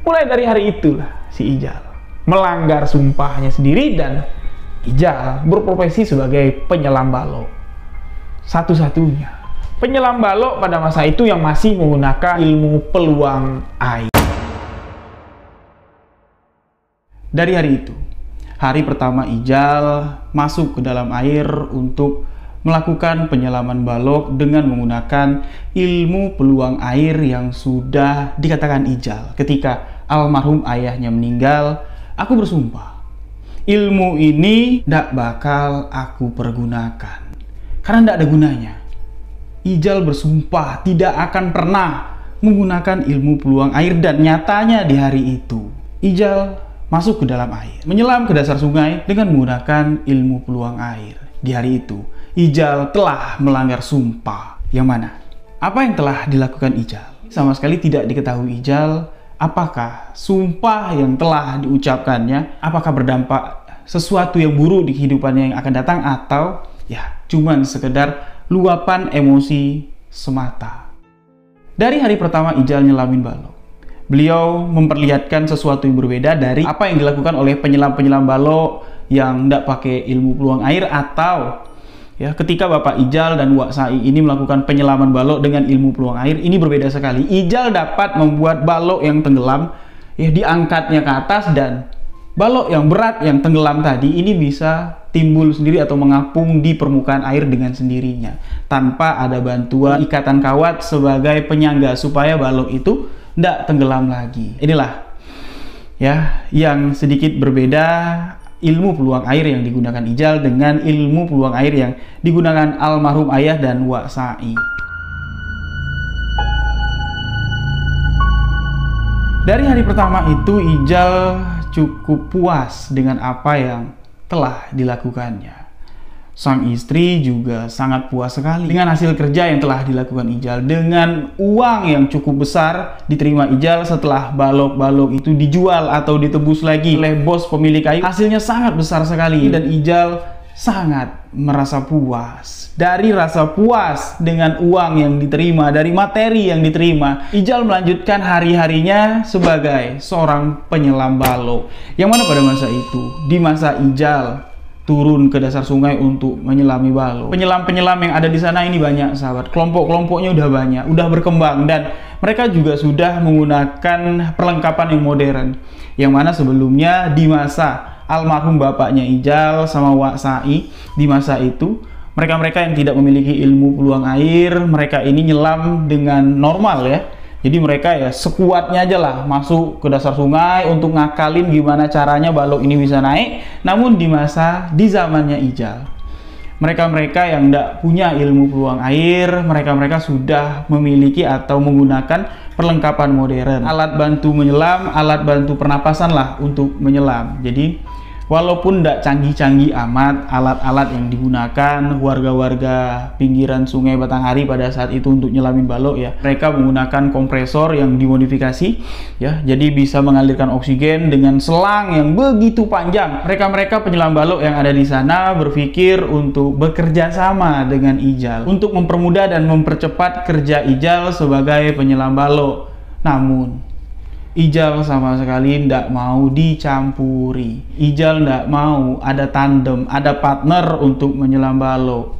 Mulai dari hari itulah si Ijal melanggar sumpahnya sendiri dan Ijal berprofesi sebagai penyelam balok. Satu-satunya penyelam balok pada masa itu yang masih menggunakan ilmu peluang air. Dari hari itu, hari pertama Ijal masuk ke dalam air untuk melakukan penyelaman balok dengan menggunakan ilmu peluang air yang sudah dikatakan Ijal ketika almarhum ayahnya meninggal. Aku bersumpah, ilmu ini tidak bakal aku pergunakan karena tidak ada gunanya. Ijal bersumpah tidak akan pernah menggunakan ilmu peluang air, dan nyatanya di hari itu Ijal masuk ke dalam air, menyelam ke dasar sungai dengan menggunakan ilmu peluang air. Di hari itu Ijal telah melanggar sumpah. Yang mana? Apa yang telah dilakukan Ijal? Sama sekali tidak diketahui Ijal apakah sumpah yang telah diucapkannya apakah berdampak sesuatu yang buruk di kehidupannya yang akan datang, atau ya cuman sekedar luapan emosi semata. Dari hari pertama Ijal nyelamin balok, beliau memperlihatkan sesuatu yang berbeda dari apa yang dilakukan oleh penyelam-penyelam balok yang tidak pakai ilmu peluang air, atau ya ketika Bapak Ijal dan Wak Sai ini melakukan penyelaman balok dengan ilmu peluang air. Ini berbeda sekali. Ijal dapat membuat balok yang tenggelam, ya diangkatnya ke atas, dan balok yang berat yang tenggelam tadi ini bisa timbul sendiri atau mengapung di permukaan air dengan sendirinya tanpa ada bantuan ikatan kawat sebagai penyangga supaya balok itu tidak tenggelam lagi. Inilah ya yang sedikit berbeda ilmu peluang air yang digunakan Ijal dengan ilmu peluang air yang digunakan almarhum ayah dan Wak Sai. Dari hari pertama itu Ijal cukup puas dengan apa yang telah dilakukannya. Sang istri juga sangat puas sekali dengan hasil kerja yang telah dilakukan Ijal, dengan uang yang cukup besar diterima Ijal setelah balok-balok itu dijual atau ditebus lagi oleh bos pemilik kayu. Hasilnya sangat besar sekali dan Ijal sangat merasa puas. Dari rasa puas dengan uang yang diterima, dari materi yang diterima, Ijal melanjutkan hari-harinya sebagai seorang penyelam balok. Yang mana pada masa itu, di masa Ijal turun ke dasar sungai untuk menyelami balok, penyelam-penyelam yang ada di sana ini banyak sahabat, kelompok-kelompoknya udah banyak, udah berkembang, dan mereka juga sudah menggunakan perlengkapan yang modern, yang mana sebelumnya di masa almarhum bapaknya Ijal sama Wak Sai, di masa itu mereka-mereka yang tidak memiliki ilmu peluang air, mereka ini nyelam dengan normal ya. Jadi mereka ya sekuatnya aja lah masuk ke dasar sungai untuk ngakalin gimana caranya balok ini bisa naik. Namun di zamannya Ijal, mereka-mereka yang tidak punya ilmu peluang air, mereka-mereka sudah memiliki atau menggunakan perlengkapan modern, alat bantu menyelam, alat bantu pernapasan lah untuk menyelam. Jadi walaupun tidak canggih-canggih amat alat-alat yang digunakan warga-warga pinggiran sungai Batanghari pada saat itu untuk nyelamin balok ya, mereka menggunakan kompresor yang dimodifikasi ya, jadi bisa mengalirkan oksigen dengan selang yang begitu panjang. Mereka-mereka penyelam balok yang ada di sana berpikir untuk bekerja sama dengan Ijal untuk mempermudah dan mempercepat kerja Ijal sebagai penyelam balok. Namun Ijal sama sekali tidak mau dicampuri. Ijal tidak mau ada tandem, ada partner untuk menyelam balok.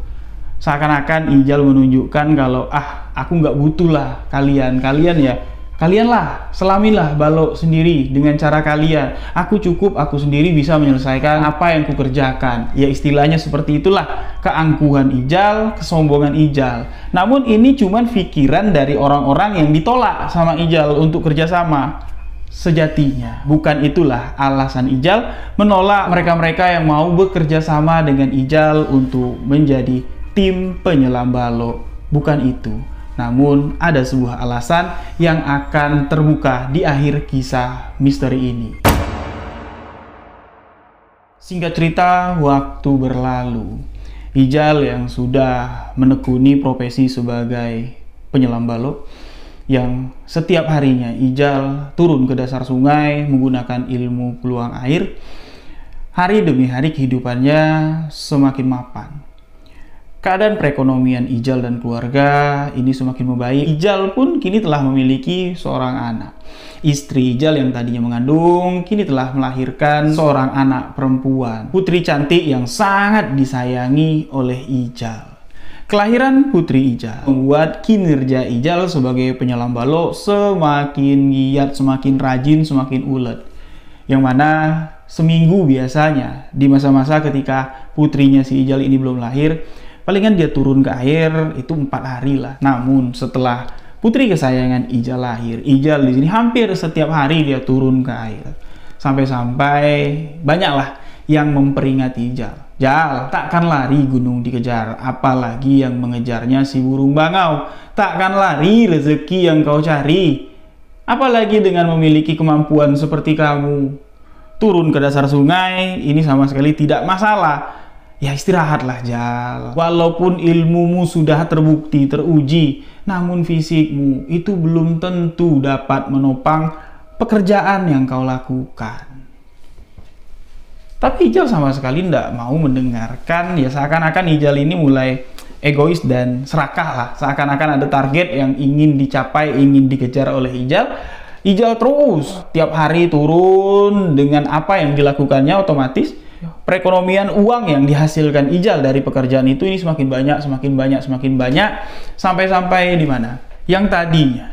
Seakan-akan Ijal menunjukkan kalau aku nggak butuh lah kalian ya, kalianlah selamilah balok sendiri dengan cara kalian. Aku cukup, aku sendiri bisa menyelesaikan apa yang kukerjakan. Ya istilahnya seperti itulah keangkuhan Ijal, kesombongan Ijal. Namun ini cuman pikiran dari orang-orang yang ditolak sama Ijal untuk kerjasama. Sejatinya bukan itulah alasan Ijal menolak mereka-mereka yang mau bekerja sama dengan Ijal untuk menjadi tim penyelam balok. Bukan itu. Namun ada sebuah alasan yang akan terbuka di akhir kisah misteri ini. Singkat cerita, waktu berlalu. Ijal yang sudah menekuni profesi sebagai penyelam balok, yang setiap harinya Ijal turun ke dasar sungai menggunakan ilmu peluang air, hari demi hari kehidupannya semakin mapan. Keadaan perekonomian Ijal dan keluarga ini semakin membaik. Ijal pun kini telah memiliki seorang anak. Istri Ijal yang tadinya mengandung, kini telah melahirkan seorang anak perempuan. Putri cantik yang sangat disayangi oleh Ijal. Kelahiran Putri Ijal membuat kinerja Ijal sebagai penyelam balok semakin giat, semakin rajin, semakin ulet. Yang mana seminggu biasanya di masa-masa ketika putrinya si Ijal ini belum lahir, palingan dia turun ke air itu 4 hari lah. Namun setelah putri kesayangan Ijal lahir, Ijal di sini hampir setiap hari dia turun ke air. Sampai-sampai banyaklah yang memperingat Ijal. Jal, takkan lari gunung dikejar, apalagi yang mengejarnya si burung bangau. Takkan lari rezeki yang kau cari, apalagi dengan memiliki kemampuan seperti kamu. Turun ke dasar sungai, ini sama sekali tidak masalah. Ya istirahatlah Jal. Walaupun ilmumu sudah terbukti, teruji, namun fisikmu itu belum tentu dapat menopang pekerjaan yang kau lakukan. Tapi Ijal sama sekali tidak mau mendengarkan. Ya seakan-akan Ijal ini mulai egois dan serakah lah. Seakan-akan ada target yang ingin dicapai, ingin dikejar oleh Ijal. Ijal terus tiap hari turun. Dengan apa yang dilakukannya otomatis perekonomian uang yang dihasilkan Ijal dari pekerjaan itu ini semakin banyak, semakin banyak, semakin banyak, sampai-sampai di mana? Yang tadinya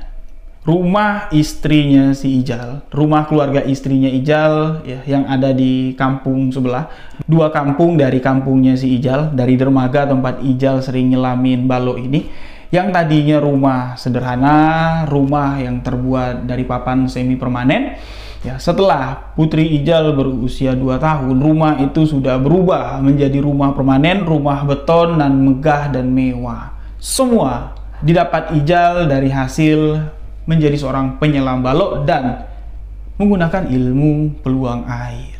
rumah istrinya si Ijal, rumah keluarga istrinya Ijal ya, yang ada di kampung sebelah, 2 kampung dari kampungnya si Ijal, dari dermaga tempat Ijal sering nyelamin balok ini, yang tadinya rumah sederhana, rumah yang terbuat dari papan semi permanen. Ya, setelah Putri Ijal berusia 2 tahun, rumah itu sudah berubah menjadi rumah permanen, rumah beton dan megah dan mewah. Semua didapat Ijal dari hasil menjadi seorang penyelam balok dan menggunakan ilmu peluang air.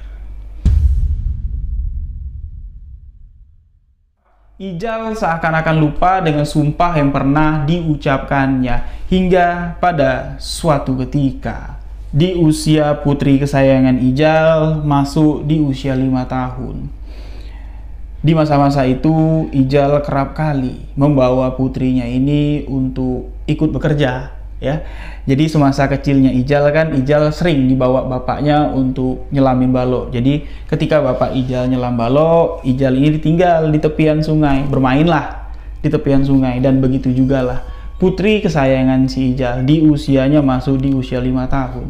Ijal seakan-akan lupa dengan sumpah yang pernah diucapkannya hingga pada suatu ketika di usia putri kesayangan Ijal masuk di usia 5 tahun. Di masa-masa itu Ijal kerap kali membawa putrinya ini untuk ikut bekerja ya. Jadi semasa kecilnya Ijal kan Ijal sering dibawa bapaknya untuk nyelamin balok. Jadi ketika bapak Ijal nyelam balok, Ijal ini ditinggal di tepian sungai, bermainlah di tepian sungai. Dan begitu juga lah putri kesayangan si Ijal di usianya masuk di usia 5 tahun.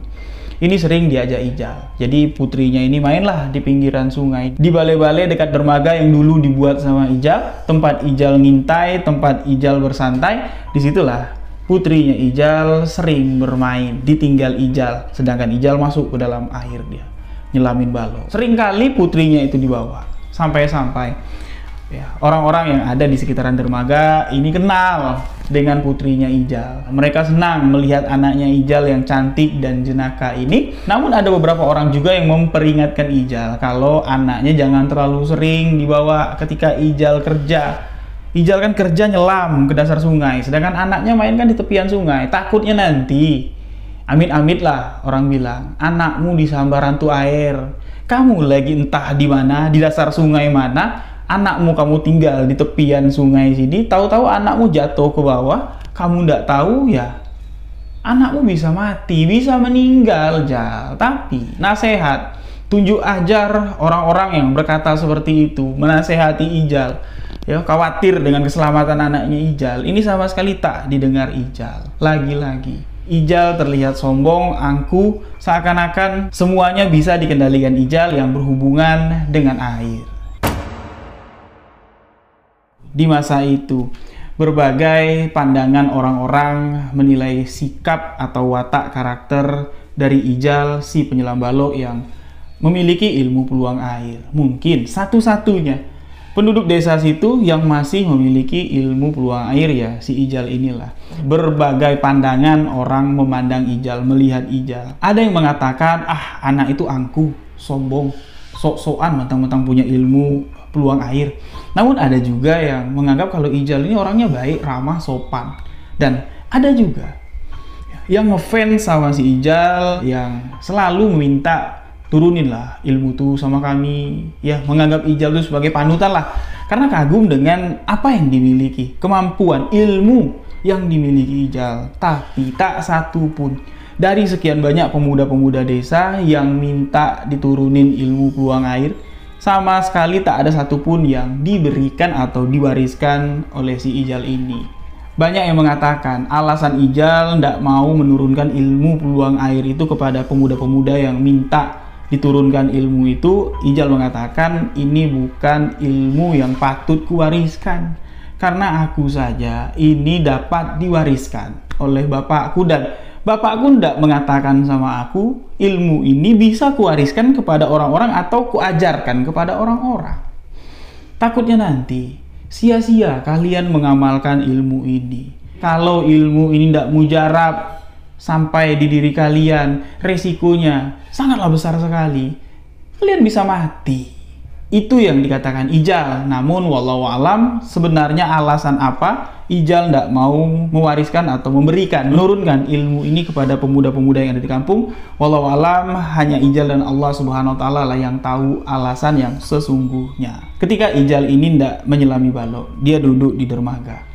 Ini sering diajak Ijal. Jadi putrinya ini mainlah di pinggiran sungai, di balai-balai dekat dermaga yang dulu dibuat sama Ijal, tempat Ijal ngintai, tempat Ijal bersantai. Disitulah putrinya Ijal sering bermain, ditinggal Ijal, sedangkan Ijal masuk ke dalam air dia nyelamin balok. Seringkali putrinya itu dibawa, sampai-sampai ya, orang-orang yang ada di sekitaran dermaga ini kenal dengan putrinya Ijal. Mereka senang melihat anaknya Ijal yang cantik dan jenaka ini. Namun ada beberapa orang juga yang memperingatkan Ijal kalau anaknya jangan terlalu sering dibawa ketika Ijal kerja. Ijal kan kerja nyelam ke dasar sungai, sedangkan anaknya main kan di tepian sungai. Takutnya nanti amit-amit lah orang bilang anakmu disambar hantu air. Kamu lagi entah di mana, di dasar sungai mana, anakmu kamu tinggal di tepian sungai sini, tahu-tahu anakmu jatuh ke bawah, kamu ndak tahu ya, anakmu bisa mati, bisa meninggal Jal. Tapi nasihat, tunjuk ajar orang-orang yang berkata seperti itu, menasehati Ijal, ya khawatir dengan keselamatan anaknya Ijal. Ini sama sekali tak didengar Ijal. Lagi-lagi Ijal terlihat sombong, angkuh, seakan-akan semuanya bisa dikendalikan Ijal yang berhubungan dengan air. Di masa itu, berbagai pandangan orang-orang menilai sikap atau watak karakter dari Ijal, si penyelam balok yang memiliki ilmu peluang air. Mungkin satu-satunya penduduk desa situ yang masih memiliki ilmu peluang air ya, si Ijal inilah. Berbagai pandangan orang memandang Ijal, melihat Ijal. Ada yang mengatakan, ah anak itu angkuh, sombong, sok-sokan mentang-mentang punya ilmu peluang air. Namun ada juga yang menganggap kalau Ijal ini orangnya baik, ramah, sopan. Dan ada juga yang ngefans sama si Ijal, yang selalu meminta turuninlah ilmu tuh sama kami, ya menganggap Ijal itu sebagai panutan lah. karena kagum dengan apa yang dimiliki, kemampuan, ilmu yang dimiliki Ijal. Tapi tak satu pun dari sekian banyak pemuda-pemuda desa yang minta diturunin ilmu peluang air, sama sekali tak ada satupun yang diberikan atau diwariskan oleh si Ijal ini. Banyak yang mengatakan alasan Ijal tidak mau menurunkan ilmu peluang air itu kepada pemuda-pemuda yang minta diturunkan ilmu itu. Ijal mengatakan ini bukan ilmu yang patut kuwariskan, karena aku saja ini dapat diwariskan oleh bapakku, dan bapakku tidak mengatakan sama aku ilmu ini bisa kuwariskan kepada orang-orang atau kuajarkan kepada orang-orang. Takutnya nanti sia-sia kalian mengamalkan ilmu ini. Kalau ilmu ini tidak mujarab sampai di diri kalian, resikonya sangatlah besar sekali. Kalian bisa mati. Itu yang dikatakan Ijal. Namun wallahu alam, sebenarnya alasan apa Ijal tidak mau mewariskan atau menurunkan ilmu ini kepada pemuda-pemuda yang ada di kampung? Wallahu alam, hanya Ijal dan Allah Subhanahu wa taala lah yang tahu alasan yang sesungguhnya. Ketika Ijal ini tidak menyelami balok, dia duduk di dermaga.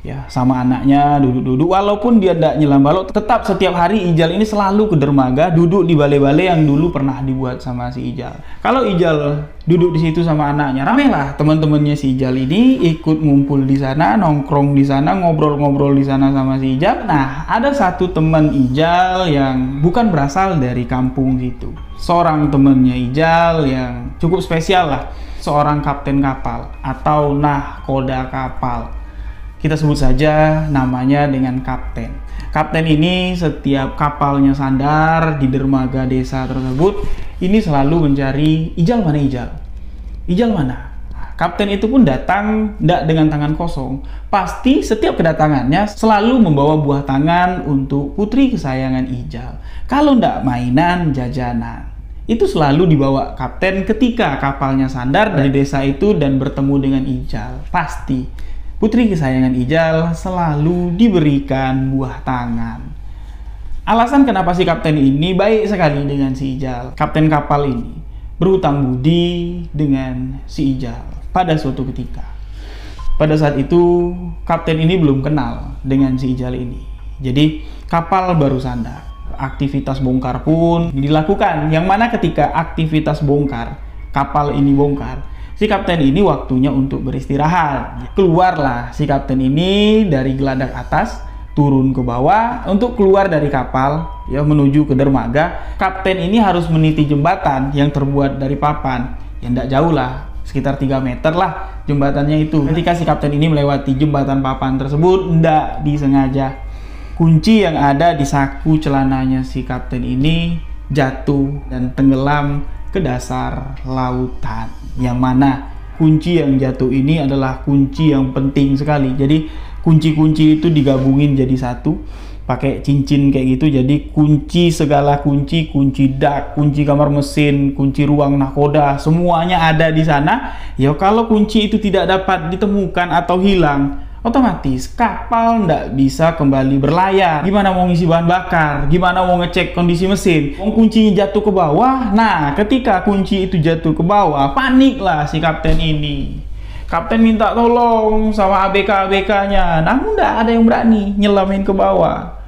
Ya, sama anaknya duduk-duduk, walaupun dia tidak nyelam balok, tetap setiap hari Ijal ini selalu ke dermaga, duduk di balai-balai yang dulu pernah dibuat sama si Ijal. Kalau Ijal duduk di situ sama anaknya, ramailah teman-temannya si Ijal ini ikut ngumpul di sana, nongkrong di sana, ngobrol-ngobrol di sana sama si Ijal. Nah, ada satu teman Ijal yang bukan berasal dari kampung situ. Seorang temannya Ijal yang cukup spesial lah, seorang kapten kapal atau nahkoda kapal. Kita sebut saja namanya dengan kapten. Kapten ini setiap kapalnya sandar di dermaga desa tersebut, ini selalu mencari Ijal mana Ijal? Ijal mana? Kapten itu pun datang tidak dengan tangan kosong. Pasti setiap kedatangannya selalu membawa buah tangan untuk putri kesayangan Ijal. Kalau tidak mainan, jajanan. Itu selalu dibawa kapten ketika kapalnya sandar dari desa itu dan bertemu dengan Ijal. Pasti putri kesayangan Ijal selalu diberikan buah tangan. Alasan kenapa si kapten ini baik sekali dengan si Ijal. Kapten kapal ini berhutang budi dengan si Ijal pada suatu ketika. Pada saat itu kapten ini belum kenal dengan si Ijal ini. Jadi kapal baru sandar. Aktivitas bongkar pun dilakukan. Yang mana ketika aktivitas bongkar, kapal ini bongkar, si kapten ini waktunya untuk beristirahat. Keluarlah si kapten ini dari geladak atas, turun ke bawah untuk keluar dari kapal, ya, menuju ke dermaga. Kapten ini harus meniti jembatan yang terbuat dari papan. Ya tidak jauh lah, sekitar 3 meter lah jembatannya itu. Ketika si kapten ini melewati jembatan papan tersebut, tidak disengaja kunci yang ada di saku celananya si kapten ini jatuh dan tenggelam ke dasar lautan. Yang mana kunci yang jatuh ini adalah kunci yang penting sekali. Jadi kunci-kunci itu digabungin jadi satu pakai cincin kayak gitu. Jadi kunci segala kunci, kunci dak, kunci kamar mesin, kunci ruang nahkoda, semuanya ada di sana. Ya kalau kunci itu tidak dapat ditemukan atau hilang, otomatis kapal ndak bisa kembali berlayar. Gimana mau ngisi bahan bakar? Gimana mau ngecek kondisi mesin? Kuncinya jatuh ke bawah. Nah, ketika kunci itu jatuh ke bawah, paniklah si kapten ini. Kapten minta tolong sama ABK-ABK-nya. Namun ndak ada yang berani nyelamin ke bawah.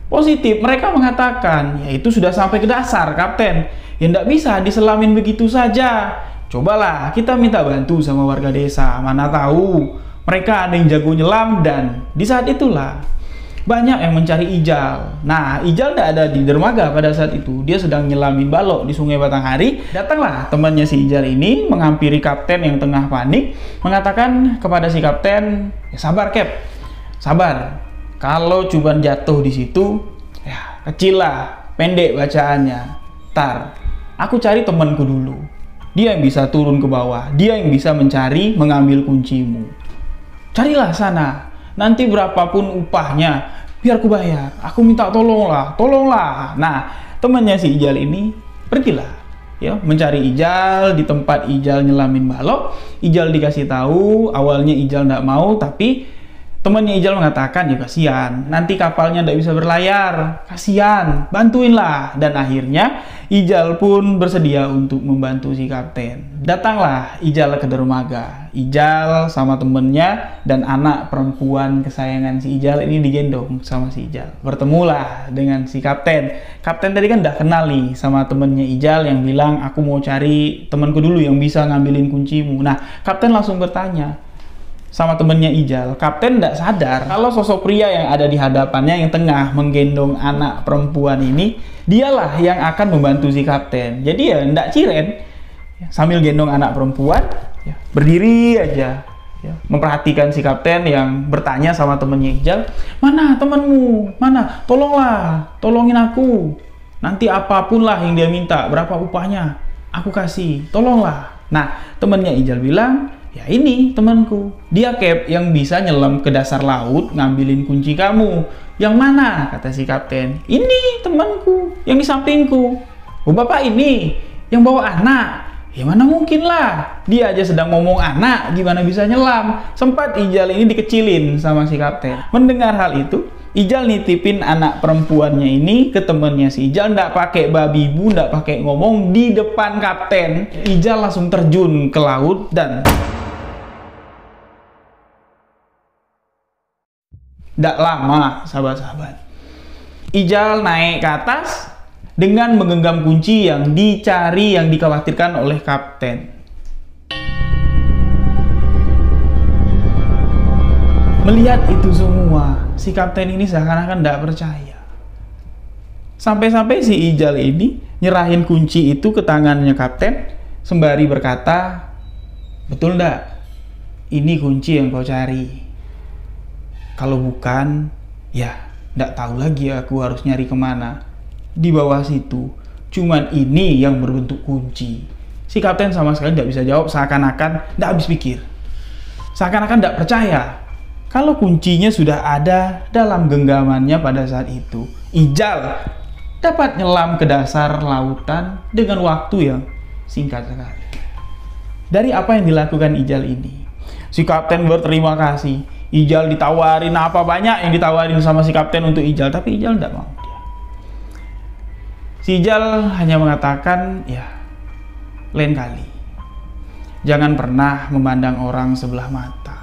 Positif, mereka mengatakan, ya itu sudah sampai ke dasar, kapten. Ya ndak bisa diselamin begitu saja. Cobalah kita minta bantu sama warga desa. Mana tahu mereka ada yang jago nyelam. Dan di saat itulah banyak yang mencari Ijal. Nah, Ijal tidak ada di dermaga pada saat itu. Dia sedang nyelamin balok di Sungai Batanghari. Datanglah temannya si Ijal ini menghampiri kapten yang tengah panik, mengatakan kepada si kapten, ya, sabar Cap, sabar. Kalau cuma jatuh di situ, ya kecil lah, pendek bacaannya. Tar, aku cari temanku dulu. Dia yang bisa turun ke bawah. Dia yang bisa mencari, mengambil kuncimu. Carilah sana, nanti berapapun upahnya, biar ku bayar. Aku minta tolonglah, tolonglah. Nah, temannya si Ijal ini pergilah, ya, mencari Ijal di tempat Ijal nyelamin balok. Ijal dikasih tahu, awalnya Ijal tidak mau, tapi Temannya Ijal mengatakan, ya kasihan, nanti kapalnya tidak bisa berlayar, kasihan, bantuinlah. Dan akhirnya Ijal pun bersedia untuk membantu si kapten. Datanglah Ijal ke dermaga. Ijal sama temennya dan anak perempuan kesayangan si Ijal ini digendong sama si Ijal. Bertemulah dengan si kapten. Kapten tadi kan udah kenal nih sama temennya Ijal yang bilang, aku mau cari temanku dulu yang bisa ngambilin kuncimu. Nah, kapten langsung bertanya sama temennya Ijal. Kapten tidak sadar kalau sosok pria yang ada di hadapannya yang tengah menggendong anak perempuan ini, dialah yang akan membantu si kapten. Jadi ya tidak ciren, sambil gendong anak perempuan, ya, berdiri aja, ya, memperhatikan si kapten yang bertanya sama temennya Ijal, mana temenmu, mana, tolonglah, tolongin aku, nanti apapun lah yang dia minta, berapa upahnya, aku kasih, tolonglah. Nah, temennya Ijal bilang, ya ini temanku, dia Cap yang bisa nyelam ke dasar laut ngambilin kunci kamu. Yang mana? Kata si kapten. Ini temanku yang di sampingku. Oh, bapak ini yang bawa anak. Ya mana mungkin lah, dia aja sedang ngomong anak, gimana bisa nyelam. Sempat Ijal ini dikecilin sama si kapten. Mendengar hal itu, Ijal nitipin anak perempuannya ini ke temennya si Ijal, ndak pakai babi bu, ndak pakai ngomong di depan kapten. Ijal langsung terjun ke laut dan tidak lama, sahabat-sahabat, Ijal naik ke atas dengan menggenggam kunci yang dicari, yang dikhawatirkan oleh kapten. Melihat itu semua, si kapten ini seakan-akan tidak percaya. Sampai-sampai si Ijal ini nyerahin kunci itu ke tangannya kapten, sembari berkata, betul ndak? Ini kunci yang kau cari. Kalau bukan, ya nggak tahu lagi aku harus nyari kemana. Di bawah situ, cuman ini yang berbentuk kunci. Si kapten sama sekali nggak bisa jawab, seakan-akan nggak habis pikir. Seakan-akan nggak percaya kalau kuncinya sudah ada dalam genggamannya pada saat itu. Ijal dapat nyelam ke dasar lautan dengan waktu yang singkat sekali. Dari apa yang dilakukan Ijal ini, si kapten berterima kasih. Ijal ditawarin apa banyak yang ditawarin sama si kapten untuk Ijal, tapi Ijal tidak mau. Si Ijal hanya mengatakan, ya lain kali jangan pernah memandang orang sebelah mata.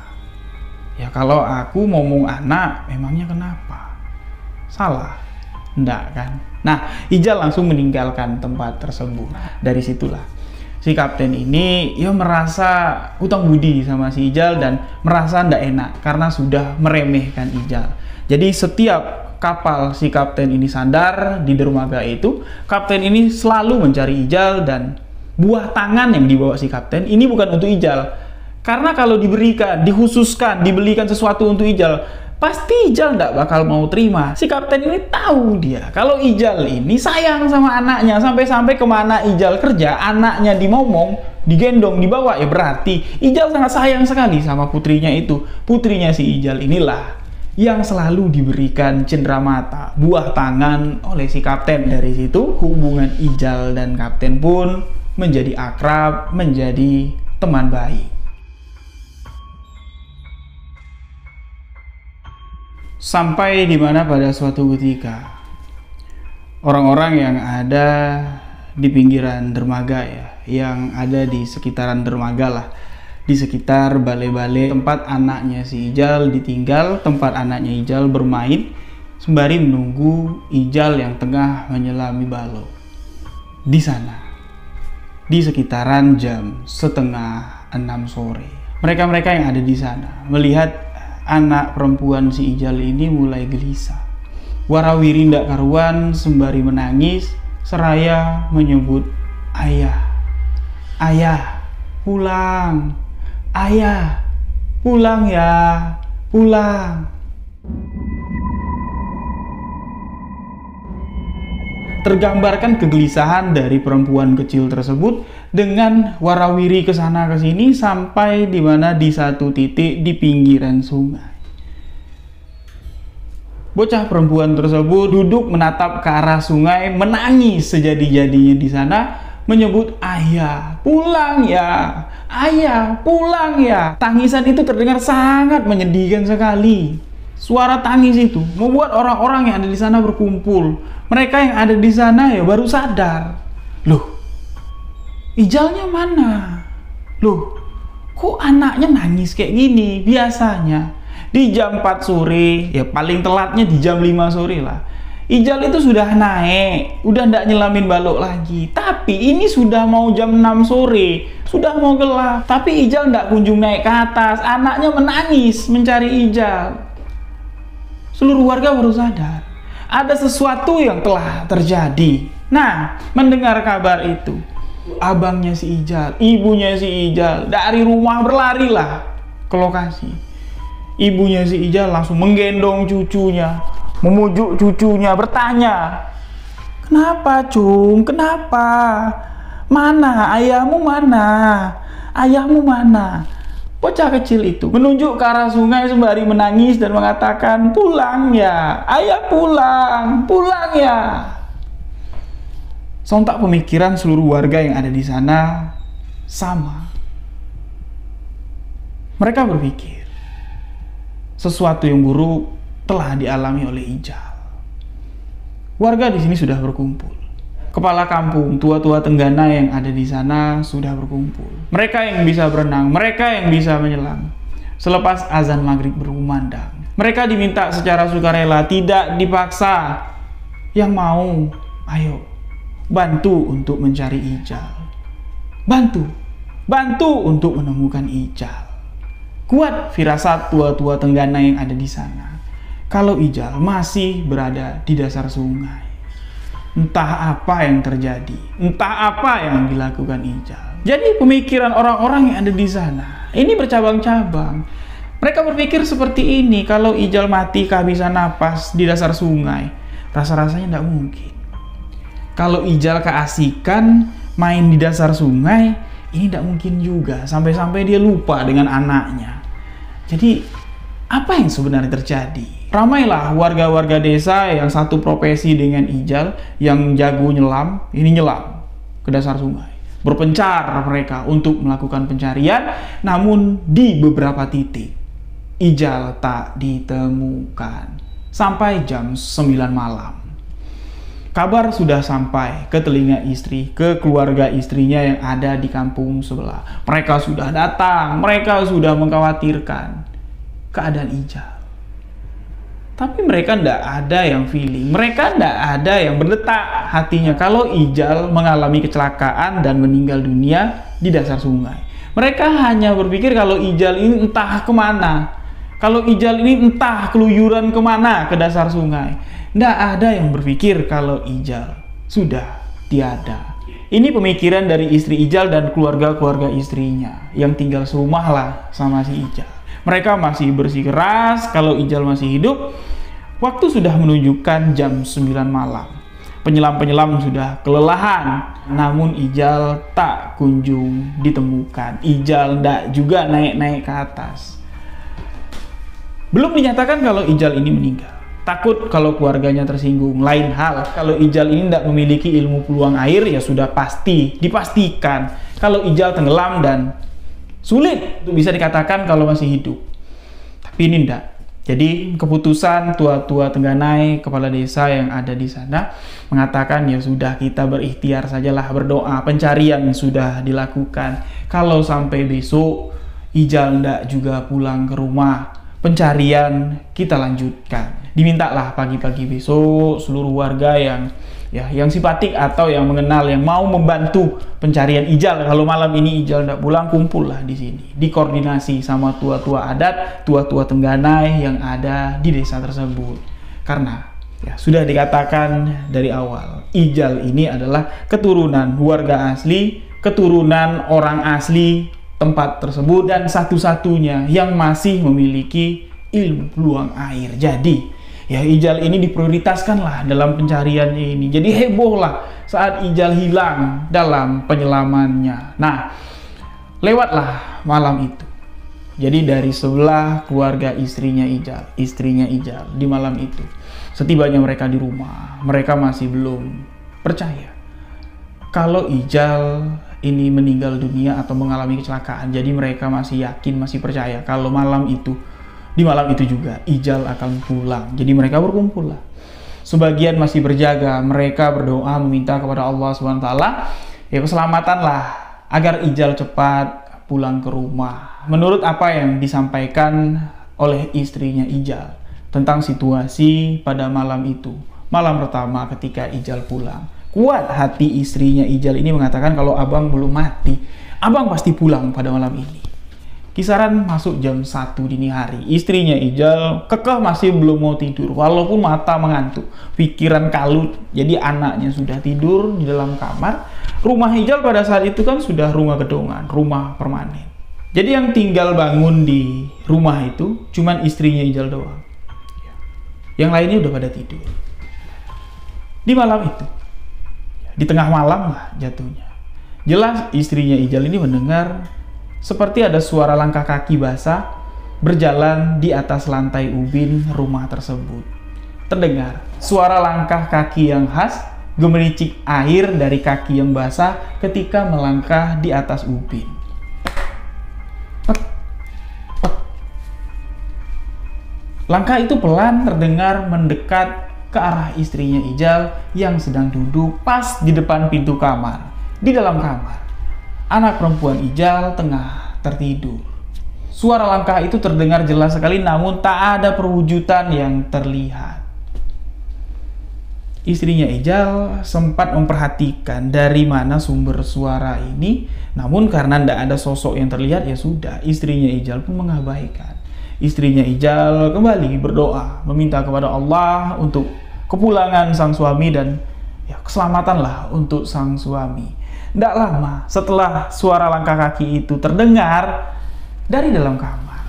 Ya kalau aku ngomong anak, memangnya kenapa? Salah? Enggak kan? Nah, Ijal langsung meninggalkan tempat tersebut. Dari situlah si kapten ini ya merasa utang budi sama si Ijal dan merasa ndak enak karena sudah meremehkan Ijal. Jadi setiap kapal si kapten ini sandar di dermaga itu, kapten ini selalu mencari Ijal, dan buah tangan yang dibawa si kapten ini bukan untuk Ijal. Karena kalau diberikan, dikhususkan, dibelikan sesuatu untuk Ijal, pasti Ijal nggak bakal mau terima. Si kapten ini tahu dia kalau Ijal ini sayang sama anaknya, sampai-sampai kemana Ijal kerja, anaknya dimomong, digendong, dibawa, ya berarti Ijal sangat sayang sekali sama putrinya itu. Putrinya si Ijal inilah yang selalu diberikan cenderamata, buah tangan oleh si kapten. Dari situ hubungan Ijal dan kapten pun menjadi akrab, menjadi teman baik. Sampai di mana pada suatu ketika orang-orang yang ada di pinggiran dermaga, ya, yang ada di sekitaran dermaga lah, di sekitar balai-balai tempat anaknya si Ijal ditinggal, tempat anaknya Ijal bermain sembari menunggu Ijal yang tengah menyelami balau. Di sana, di sekitaran jam 5:30 sore, mereka-mereka yang ada di sana melihat anak perempuan si Ijal ini mulai gelisah. Warawiri ndak karuan sembari menangis seraya menyebut, ayah, ayah, pulang, ayah, pulang ya, pulang. Tergambarkan kegelisahan dari perempuan kecil tersebut dengan warawiri kesana kesini sampai di mana di satu titik di pinggiran sungai. Bocah perempuan tersebut duduk menatap ke arah sungai, menangis sejadi-jadinya di sana, menyebut, "Ayah, pulang ya! Ayah, pulang ya!" Tangisan itu terdengar sangat menyedihkan sekali. Suara tangis itu membuat orang-orang yang ada di sana berkumpul. Mereka yang ada di sana ya baru sadar. Loh, Ijalnya mana? Loh, kok anaknya nangis kayak gini? Biasanya di jam 4 sore, ya paling telatnya di jam 5 sore lah, Ijal itu sudah naik, udah ndak nyelamin balok lagi. Tapi ini sudah mau jam 6 sore, sudah mau gelap, tapi Ijal ndak kunjung naik ke atas. Anaknya menangis mencari Ijal. Seluruh warga baru sadar ada sesuatu yang telah terjadi. Nah, mendengar kabar itu, abangnya si Ijal, ibunya si Ijal dari rumah berlarilah ke lokasi. Ibunya si Ijal langsung menggendong cucunya, memujuk cucunya, bertanya, "Kenapa, Cung? Kenapa? Mana? Ayahmu mana? Ayahmu mana?" Bocah kecil itu menunjuk ke arah sungai sembari menangis dan mengatakan, "Pulang ya, ayah pulang, pulang ya." Sontak pemikiran seluruh warga yang ada di sana sama. Mereka berpikir sesuatu yang buruk telah dialami oleh Ijal. Warga di sini sudah berkumpul. Kepala kampung, tua-tua Tenggana yang ada di sana sudah berkumpul. Mereka yang bisa berenang, mereka yang bisa menyelam. Selepas azan maghrib berkumandang, mereka diminta secara sukarela, tidak dipaksa. Yang mau, ayo, bantu untuk mencari Ijal. Bantu untuk menemukan Ijal. Kuat firasat tua-tua Tenggana yang ada di sana kalau Ijal masih berada di dasar sungai. Entah apa yang terjadi, entah apa yang dilakukan Ijal. Jadi pemikiran orang-orang yang ada di sana ini bercabang-cabang. Mereka berpikir seperti ini, kalau Ijal mati kehabisan napas di dasar sungai, rasa-rasanya tidak mungkin. Kalau Ijal keasikan main di dasar sungai, ini tidak mungkin juga, sampai-sampai dia lupa dengan anaknya. Jadi apa yang sebenarnya terjadi? Ramailah warga-warga desa yang satu profesi dengan Ijal, yang jago nyelam, ini nyelam ke dasar sungai. Berpencar mereka untuk melakukan pencarian, namun di beberapa titik Ijal tak ditemukan sampai jam 9 malam. Kabar sudah sampai ke telinga istri, ke keluarga istrinya yang ada di kampung sebelah. Mereka sudah datang, mereka sudah mengkhawatirkan keadaan Ijal. Tapi mereka tidak ada yang feeling, mereka tidak ada yang berdetak hatinya kalau Ijal mengalami kecelakaan dan meninggal dunia di dasar sungai. Mereka hanya berpikir kalau Ijal ini entah kemana, kalau Ijal ini entah keluyuran kemana ke dasar sungai. Tidak ada yang berpikir kalau Ijal sudah tiada. Ini pemikiran dari istri Ijal dan keluarga-keluarga istrinya yang tinggal serumah lah sama si Ijal. Mereka masih bersikeras kalau Ijal masih hidup. Waktu sudah menunjukkan jam 9 malam. Penyelam-penyelam sudah kelelahan, namun Ijal tak kunjung ditemukan. Ijal tidak juga naik-naik ke atas. Belum dinyatakan kalau Ijal ini meninggal. Takut kalau keluarganya tersinggung. Lain hal, kalau Ijal ini tidak memiliki ilmu peluang air, ya sudah pasti dipastikan kalau Ijal tenggelam dan sulit untuk bisa dikatakan kalau masih hidup. Tapi ini tidak. Jadi keputusan tua-tua Tengganai, kepala desa yang ada di sana, mengatakan ya sudah, kita berikhtiar sajalah, berdoa, pencarian sudah dilakukan. Kalau sampai besok Ijal ndak juga pulang ke rumah, pencarian kita lanjutkan. Dimintalah pagi-pagi besok seluruh warga yang simpatik atau yang mengenal, yang mau membantu pencarian Ijal. Kalau malam ini Ijal tidak pulang, kumpullah di sini, dikoordinasi sama tua-tua adat, tua-tua Tengganai yang ada di desa tersebut. Karena ya sudah dikatakan dari awal, Ijal ini adalah keturunan warga asli, keturunan orang asli tempat tersebut, dan satu-satunya yang masih memiliki ilmu peluang air. Jadi ya Ijal ini diprioritaskan lah dalam pencarian ini. Jadi heboh lah saat Ijal hilang dalam penyelamannya. Nah, lewatlah malam itu. Jadi dari sebelah keluarga istrinya Ijal di malam itu, setibanya mereka di rumah, mereka masih belum percaya kalau Ijal ini meninggal dunia atau mengalami kecelakaan. Jadi mereka masih yakin, masih percaya kalau di malam itu juga Ijal akan pulang. Jadi mereka berkumpul lah. Sebagian masih berjaga, mereka berdoa meminta kepada Allah SWT ya keselamatan lah agar Ijal cepat pulang ke rumah. Menurut apa yang disampaikan oleh istrinya Ijal tentang situasi pada malam itu, malam pertama ketika Ijal pulang, kuat hati istrinya Ijal ini mengatakan kalau abang belum mati, abang pasti pulang pada malam ini. Kisaran masuk jam 1 dini hari, istrinya Ijal kekeh masih belum mau tidur walaupun mata mengantuk, pikiran kalut. Jadi anaknya sudah tidur di dalam kamar. Rumah Ijal pada saat itu kan sudah rumah gedongan, rumah permanen. Jadi yang tinggal bangun di rumah itu cuman istrinya Ijal doang. Yang lainnya udah pada tidur. Di malam itu, di tengah malam lah jatuhnya, jelas istrinya Ijal ini mendengar seperti ada suara langkah kaki basah berjalan di atas lantai ubin rumah tersebut. Terdengar suara langkah kaki yang khas, gemericik air dari kaki yang basah ketika melangkah di atas ubin. Langkah itu pelan terdengar mendekat ke arah istrinya Ijal yang sedang duduk pas di depan pintu kamar. Di dalam kamar, anak perempuan Ijal tengah tertidur. Suara langkah itu terdengar jelas sekali, namun tak ada perwujudan yang terlihat. Istrinya Ijal sempat memperhatikan dari mana sumber suara ini, namun karena tidak ada sosok yang terlihat, ya sudah, istrinya Ijal pun mengabaikan. Istrinya Ijal kembali berdoa, meminta kepada Allah untuk kepulangan sang suami dan ya, keselamatan lah untuk sang suami. Tidak lama setelah suara langkah kaki itu terdengar dari dalam kamar,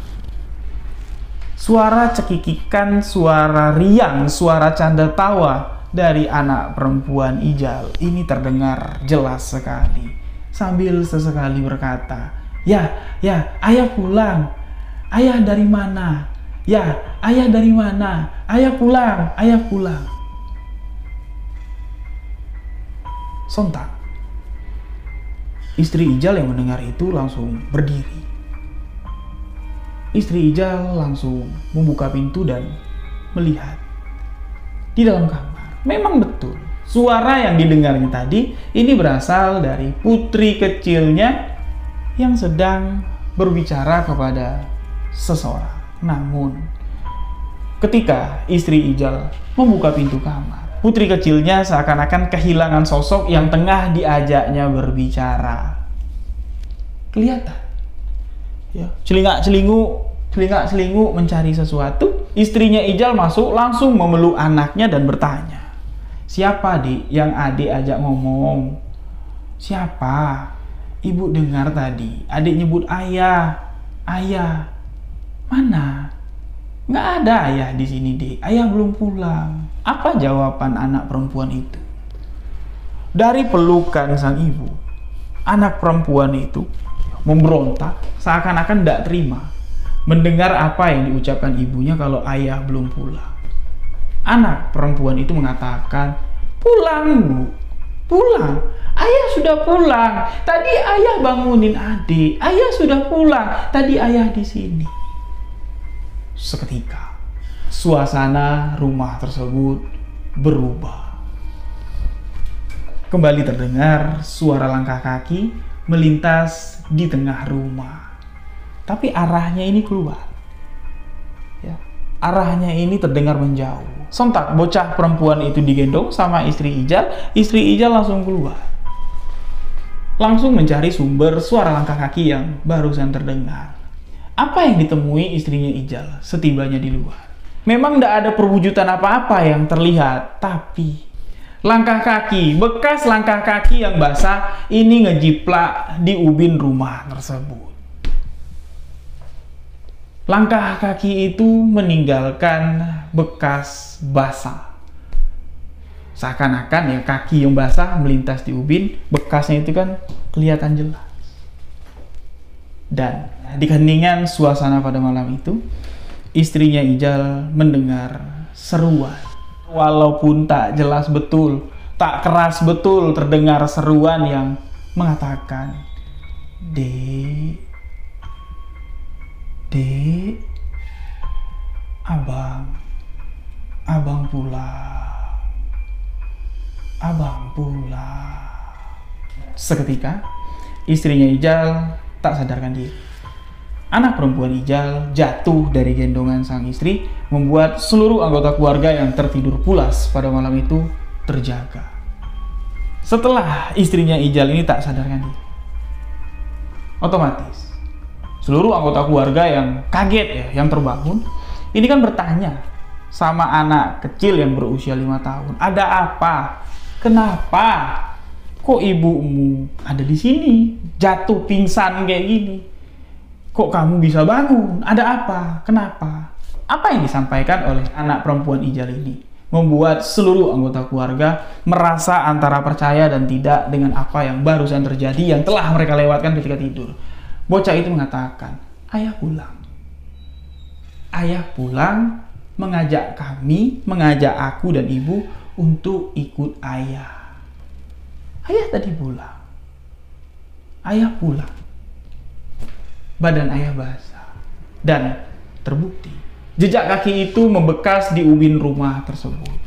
suara cekikikan, suara riang, suara canda tawa dari anak perempuan Ijal ini terdengar jelas sekali. Sambil sesekali berkata, ya, ayah pulang. Ayah dari mana? Ya, ayah dari mana? Ayah pulang, ayah pulang. Sontak, istri Ijal yang mendengar itu langsung berdiri. Istri Ijal langsung membuka pintu dan melihat di dalam kamar. Memang betul, suara yang didengarnya tadi ini berasal dari putri kecilnya yang sedang berbicara kepada seseorang. Namun ketika istri Ijal membuka pintu kamar, putri kecilnya seakan-akan kehilangan sosok yang tengah diajaknya berbicara. Kelihatan ya, celingak-celinguk mencari sesuatu. Istrinya Ijal masuk, langsung memeluk anaknya dan bertanya, siapa dik yang adik ajak ngomong? Siapa? Ibu dengar tadi adik nyebut ayah. Ayah mana? Nggak ada ayah di sini, Dek. Ayah belum pulang. Apa jawaban anak perempuan itu? Dari pelukan sang ibu, anak perempuan itu memberontak, seakan-akan tidak terima mendengar apa yang diucapkan ibunya kalau ayah belum pulang. Anak perempuan itu mengatakan, pulang bu, pulang. Ayah sudah pulang. Tadi ayah bangunin adik. Ayah sudah pulang. Tadi ayah di sini. Seketika, suasana rumah tersebut berubah. Kembali terdengar suara langkah kaki melintas di tengah rumah. Tapi arahnya ini keluar. Ya, arahnya ini terdengar menjauh. Sontak bocah perempuan itu digendong sama istri Ijal. Istri Ijal langsung keluar. Langsung mencari sumber suara langkah kaki yang barusan terdengar. Apa yang ditemui istrinya Ijal setibanya di luar? Memang tidak ada perwujudan apa-apa yang terlihat, tapi langkah kaki, bekas langkah kaki yang basah ini ngejiplak di ubin rumah tersebut. Langkah kaki itu meninggalkan bekas basah. Seakan-akan ya kaki yang basah melintas di ubin, bekasnya itu kan kelihatan jelas. Dan di keheningan suasana pada malam itu, istrinya Ijal mendengar seruan. Walaupun tak jelas betul Tak keras betul terdengar seruan yang mengatakan, "Dek, Dek, Abang pulang, Abang pulang." Seketika, istrinya Ijal tak sadarkan diri. Anak perempuan Ijal jatuh dari gendongan sang istri, membuat seluruh anggota keluarga yang tertidur pulas pada malam itu terjaga. Setelah istrinya Ijal ini tak sadarkan diri, otomatis seluruh anggota keluarga yang kaget ya, yang terbangun, ini kan bertanya sama anak kecil yang berusia 5 tahun, "Ada apa? Kenapa? Kok ibumu ada di sini? Jatuh pingsan kayak gini. Kok kamu bisa bangun? Ada apa? Kenapa?" Apa yang disampaikan oleh anak perempuan Ijal ini membuat seluruh anggota keluarga merasa antara percaya dan tidak dengan apa yang barusan terjadi, yang telah mereka lewatkan ketika tidur. Bocah itu mengatakan, "Ayah pulang. Ayah pulang mengajak kami, mengajak aku dan ibu untuk ikut ayah. Ayah tadi pulang. Ayah pulang. Badan ayah basah." Dan terbukti jejak kaki itu membekas di ubin rumah tersebut.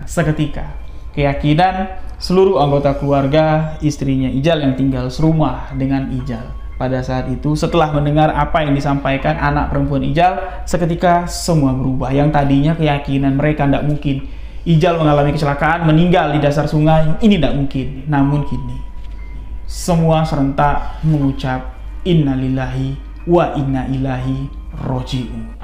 Seketika, keyakinan seluruh anggota keluarga istrinya Ijal yang tinggal serumah dengan Ijal pada saat itu, setelah mendengar apa yang disampaikan anak perempuan Ijal, seketika semua berubah. Yang tadinya keyakinan mereka tidak mungkin Ijal mengalami kecelakaan, meninggal di dasar sungai, ini tidak mungkin. Namun kini, semua serentak mengucap, "Inna lillahi wa inna ilahi roji'un."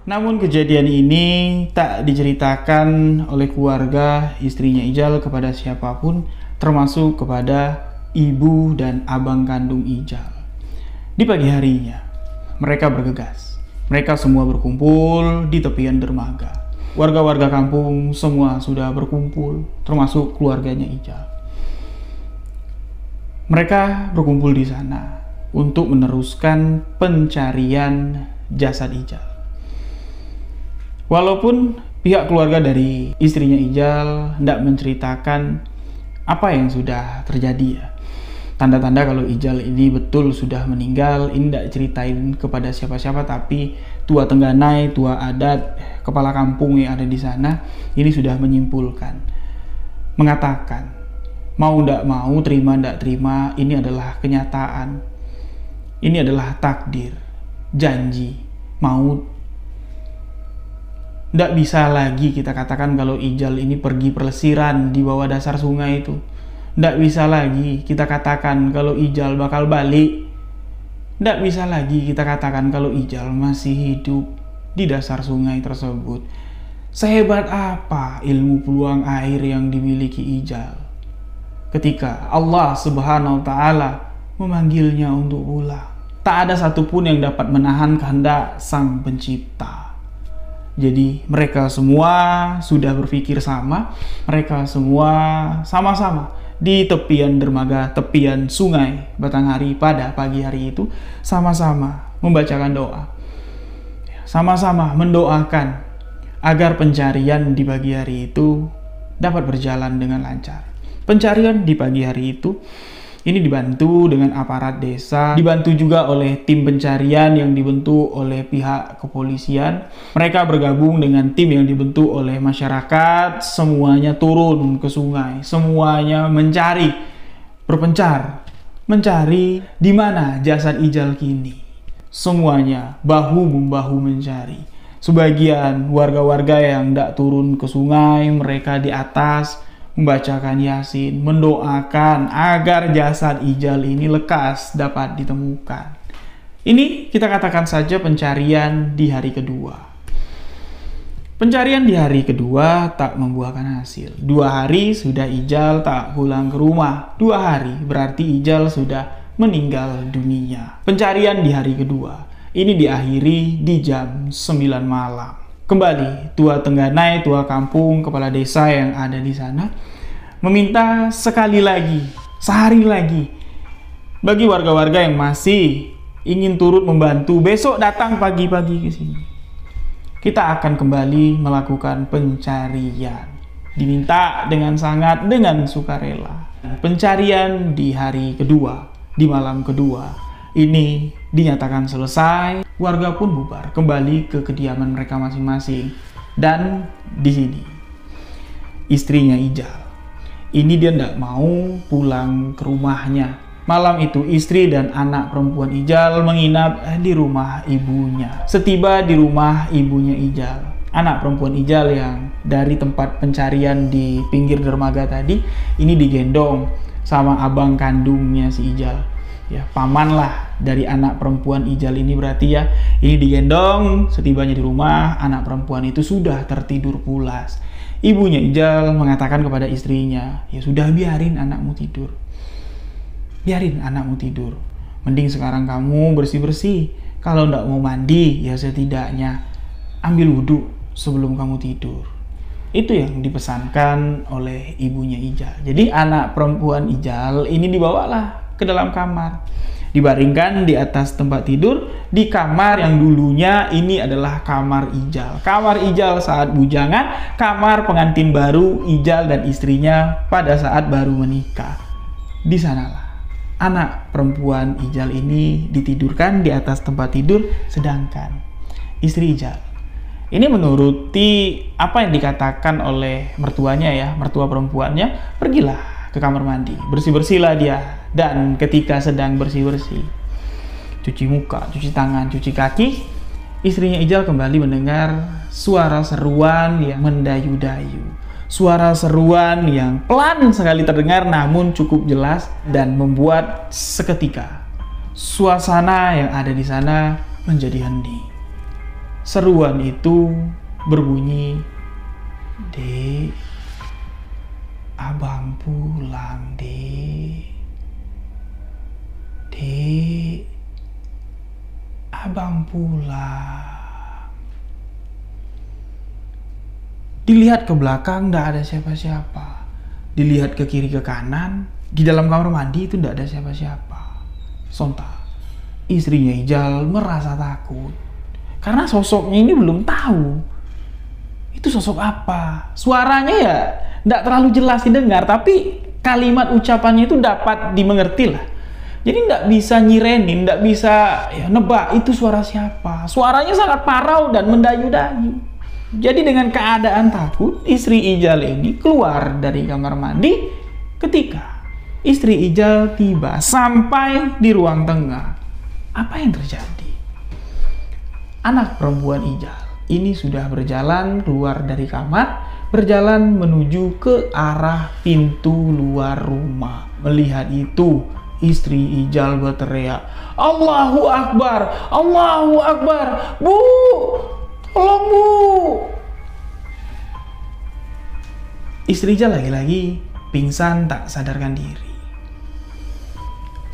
Namun kejadian ini tak diceritakan oleh keluarga istrinya Ijal kepada siapapun, termasuk kepada ibu dan abang kandung Ijal. Di pagi harinya, mereka bergegas. Mereka semua berkumpul di tepian dermaga. Warga-warga kampung semua sudah berkumpul, termasuk keluarganya Ijal. Mereka berkumpul di sana untuk meneruskan pencarian jasad Ijal. Walaupun pihak keluarga dari istrinya Ijal tidak menceritakan apa yang sudah terjadi ya. Tanda-tanda kalau Ijal ini betul sudah meninggal, ini tidak ceritain kepada siapa-siapa, tapi tua Tengganai, tua adat, kepala kampung yang ada di sana, ini sudah menyimpulkan. Mengatakan, mau tidak mau, terima tidak terima, ini adalah kenyataan. Ini adalah takdir, janji, maut. Tidak bisa lagi kita katakan kalau Ijal ini pergi pelesiran di bawah dasar sungai itu. Tidak bisa lagi kita katakan kalau Ijal bakal balik. Tidak bisa lagi kita katakan kalau Ijal masih hidup di dasar sungai tersebut. Sehebat apa ilmu peluang air yang dimiliki Ijal ketika Allah Subhanahu wa Ta'ala memanggilnya untuk pulang. Tak ada satupun yang dapat menahan kehendak Sang Pencipta. Jadi mereka semua sudah berpikir sama, mereka semua sama-sama di tepian dermaga, tepian sungai Batanghari pada pagi hari itu, sama-sama membacakan doa, sama-sama mendoakan agar pencarian di pagi hari itu dapat berjalan dengan lancar. Pencarian di pagi hari itu ini dibantu dengan aparat desa, dibantu juga oleh tim pencarian yang dibentuk oleh pihak kepolisian. Mereka bergabung dengan tim yang dibentuk oleh masyarakat, semuanya turun ke sungai, semuanya mencari, berpencar, mencari di mana jasad Ijal kini. Semuanya bahu-membahu mencari. Sebagian warga-warga yang tidak turun ke sungai, mereka di atas membacakan Yasin, mendoakan agar jasad Ijal ini lekas dapat ditemukan. Ini kita katakan saja pencarian di hari kedua. Pencarian di hari kedua tak membuahkan hasil. 2 hari sudah Ijal tak pulang ke rumah. 2 hari berarti Ijal sudah meninggal dunia. Pencarian di hari kedua ini diakhiri di jam 9 malam. Kembali, tua Tengganai, tua kampung, kepala desa yang ada di sana, meminta sekali lagi, sehari lagi, bagi warga-warga yang masih ingin turut membantu, besok datang pagi-pagi ke sini. kita akan kembali melakukan pencarian. Diminta dengan sangat, dengan sukarela. Pencarian di hari kedua, di malam kedua, ini dinyatakan selesai. Warga pun bubar kembali ke kediaman mereka masing-masing. Dan di sini istrinya Ijal, ini dia tidak mau pulang ke rumahnya. Malam itu istri dan anak perempuan Ijal menginap di rumah ibunya. Setiba di rumah ibunya Ijal, anak perempuan Ijal yang dari tempat pencarian di pinggir dermaga tadi, ini digendong sama abang kandungnya si Ijal. Ya, paman lah dari anak perempuan Ijal ini berarti ya. Ini digendong, setibanya di rumah, anak perempuan itu sudah tertidur pulas. Ibunya Ijal mengatakan kepada istrinya, ya sudah, biarin anakmu tidur. Biarin anakmu tidur. Mending sekarang kamu bersih-bersih. Kalau ndak mau mandi, ya setidaknya ambil wudhu sebelum kamu tidur. Itu yang dipesankan oleh ibunya Ijal. Jadi anak perempuan Ijal ini dibawalah ke dalam kamar, dibaringkan di atas tempat tidur di kamar yang dulunya ini adalah kamar Ijal. Kamar Ijal saat bujangan, kamar pengantin baru Ijal dan istrinya pada saat baru menikah. Di sanalah anak perempuan Ijal ini ditidurkan di atas tempat tidur, sedangkan istri Ijal ini menuruti apa yang dikatakan oleh mertuanya ya, mertua perempuannya, pergilah ke kamar mandi, bersih-bersihlah dia. Dan ketika sedang bersih-bersih, cuci muka, cuci tangan, cuci kaki, istrinya Ijal kembali mendengar suara seruan yang mendayu-dayu. Suara seruan yang pelan sekali terdengar namun cukup jelas dan membuat seketika suasana yang ada di sana menjadi hening. Seruan itu berbunyi, "Dek, abang pulang, Dek. Dek, abang pulang." Dilihat ke belakang, tidak ada siapa-siapa. Dilihat ke kiri ke kanan, di dalam kamar mandi itu tidak ada siapa-siapa. Sontak istrinya Ijal merasa takut, karena sosoknya ini belum tahu itu sosok apa. Suaranya ya tidak terlalu jelas didengar, tapi kalimat ucapannya itu dapat dimengerti lah. Jadi tidak bisa nyirenin, tidak bisa ya, nebak itu suara siapa. Suaranya sangat parau dan mendayu-dayu. Jadi dengan keadaan takut, istri Ijal ini keluar dari kamar mandi. Ketika istri Ijal tiba sampai di ruang tengah, apa yang terjadi? Anak perempuan Ijal ini sudah berjalan keluar dari kamar, berjalan menuju ke arah pintu luar rumah. Melihat itu, istri Ijal berteriak, "Allahu Akbar! Allahu Akbar! Bu! Tolong, Bu!" Istri Ijal lagi-lagi pingsan tak sadarkan diri.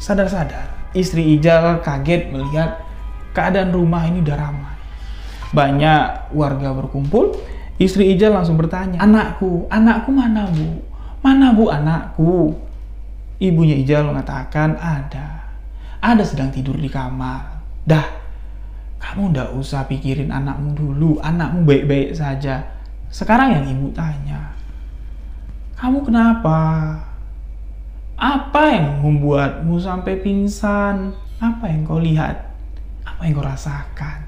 Sadar-sadar, istri Ijal kaget melihat keadaan rumah ini udah ramai. Banyak warga berkumpul. Istri Ijal langsung bertanya, "Anakku, anakku mana, Bu? Mana, Bu, anakku?" Ibunya Ijal mengatakan, Ada sedang tidur di kamar." "Dah, kamu ndak usah pikirin anakmu dulu. Anakmu baik-baik saja. Sekarang yang ibu tanya, kamu kenapa? Apa yang membuatmu sampai pingsan? Apa yang kau lihat? Apa yang kau rasakan?"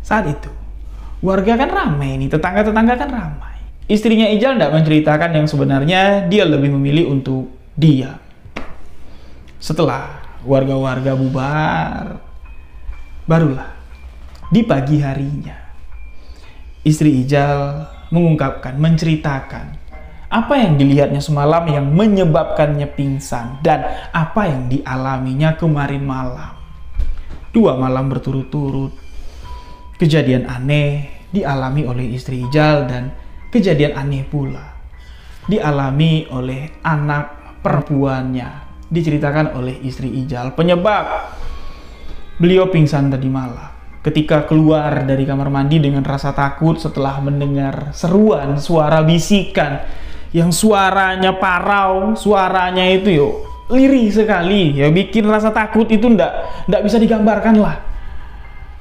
Saat itu, warga kan ramai nih, tetangga-tetangga kan ramai. Istrinya Ijal tidak menceritakan yang sebenarnya, dia lebih memilih untuk diam. Setelah warga-warga bubar, barulah di pagi harinya, istri Ijal mengungkapkan, menceritakan apa yang dilihatnya semalam yang menyebabkannya pingsan dan apa yang dialaminya kemarin malam. 2 malam berturut-turut kejadian aneh dialami oleh istri Ijal dan kejadian aneh pula dialami oleh anak perempuannya. Diceritakan oleh istri Ijal penyebab beliau pingsan tadi malam ketika keluar dari kamar mandi dengan rasa takut setelah mendengar seruan, suara bisikan yang suaranya parau, suaranya itu lirih sekali, ya bikin rasa takut itu ndak bisa digambarkan lah.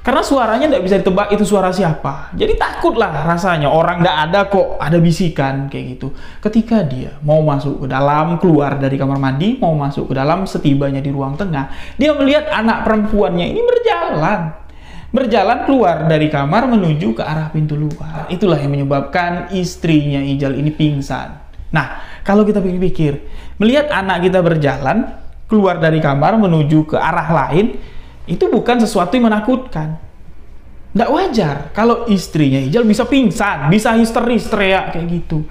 Karena suaranya tidak bisa ditebak itu suara siapa. Jadi takutlah rasanya, orang nggak ada kok, ada bisikan kayak gitu. Ketika dia mau masuk ke dalam, keluar dari kamar mandi, mau masuk ke dalam, setibanya di ruang tengah, dia melihat anak perempuannya ini berjalan keluar dari kamar menuju ke arah pintu luar. Itulah yang menyebabkan istrinya Ijal ini pingsan. Nah, kalau kita pikir-pikir, melihat anak kita berjalan keluar dari kamar menuju ke arah lain, itu bukan sesuatu yang menakutkan. Nggak wajar kalau istrinya Ijal bisa pingsan, bisa histeris, teriak kayak gitu.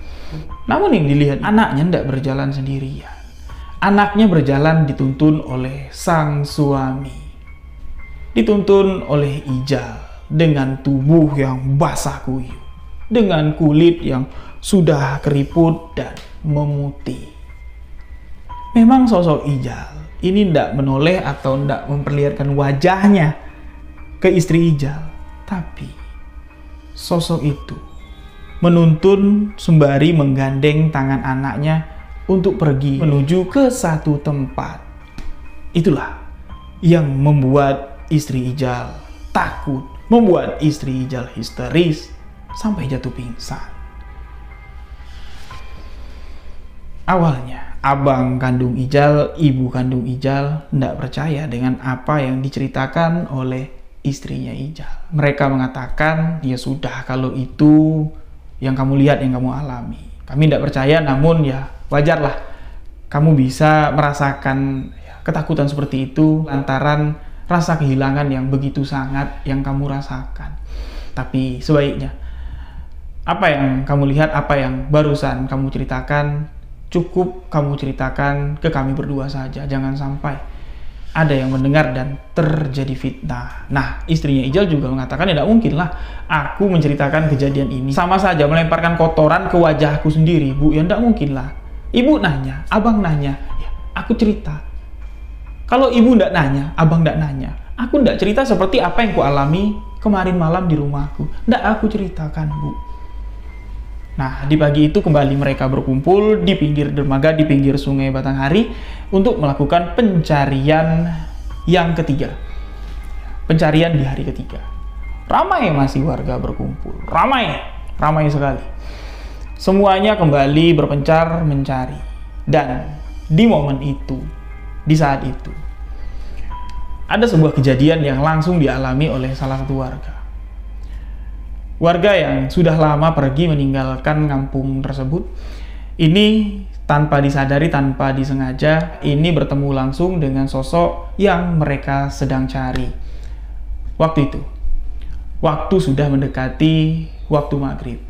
Namun yang dilihat, anaknya nggak berjalan sendirian. Anaknya berjalan dituntun oleh sang suami. Dituntun oleh Ijal dengan tubuh yang basah kuyup, dengan kulit yang sudah keriput dan memutih. Memang sosok Ijal ini tidak menoleh atau tidak memperlihatkan wajahnya ke istri Ijal, tapi sosok itu menuntun sembari menggandeng tangan anaknya untuk pergi menuju ke satu tempat. Itulah yang membuat istri Ijal takut, membuat istri Ijal histeris sampai jatuh pingsan. Awalnya abang kandung Ijal, ibu kandung Ijal tidak percaya dengan apa yang diceritakan oleh istrinya Ijal. Mereka mengatakan, ya sudah, kalau itu yang kamu lihat, yang kamu alami, kami tidak percaya, namun ya wajarlah kamu bisa merasakan ketakutan seperti itu lantaran rasa kehilangan yang begitu sangat yang kamu rasakan. Tapi sebaiknya apa yang kamu lihat, apa yang barusan kamu ceritakan, cukup kamu ceritakan ke kami berdua saja. Jangan sampai ada yang mendengar dan terjadi fitnah. Nah, istrinya Ijal juga mengatakan, tidak mungkin lah aku menceritakan kejadian ini. Sama saja melemparkan kotoran ke wajahku sendiri, Bu. Ya tidak mungkin lah. Ibu nanya, abang nanya, ya aku cerita. Kalau ibu tidak nanya, abang tidak nanya, aku tidak cerita seperti apa yang ku alami kemarin malam di rumahku. Tidak aku ceritakan, Bu. Nah, di pagi itu kembali mereka berkumpul di pinggir dermaga, di pinggir sungai Batanghari untuk melakukan pencarian yang ketiga. Pencarian di hari ketiga. Ramai masih warga berkumpul. Ramai sekali. Semuanya kembali berpencar mencari. Dan di momen itu, di saat itu, ada sebuah kejadian yang langsung dialami oleh salah satu warga. Warga yang sudah lama pergi meninggalkan kampung tersebut, ini tanpa disadari, tanpa disengaja, ini bertemu langsung dengan sosok yang mereka sedang cari. Waktu itu, waktu sudah mendekati waktu maghrib.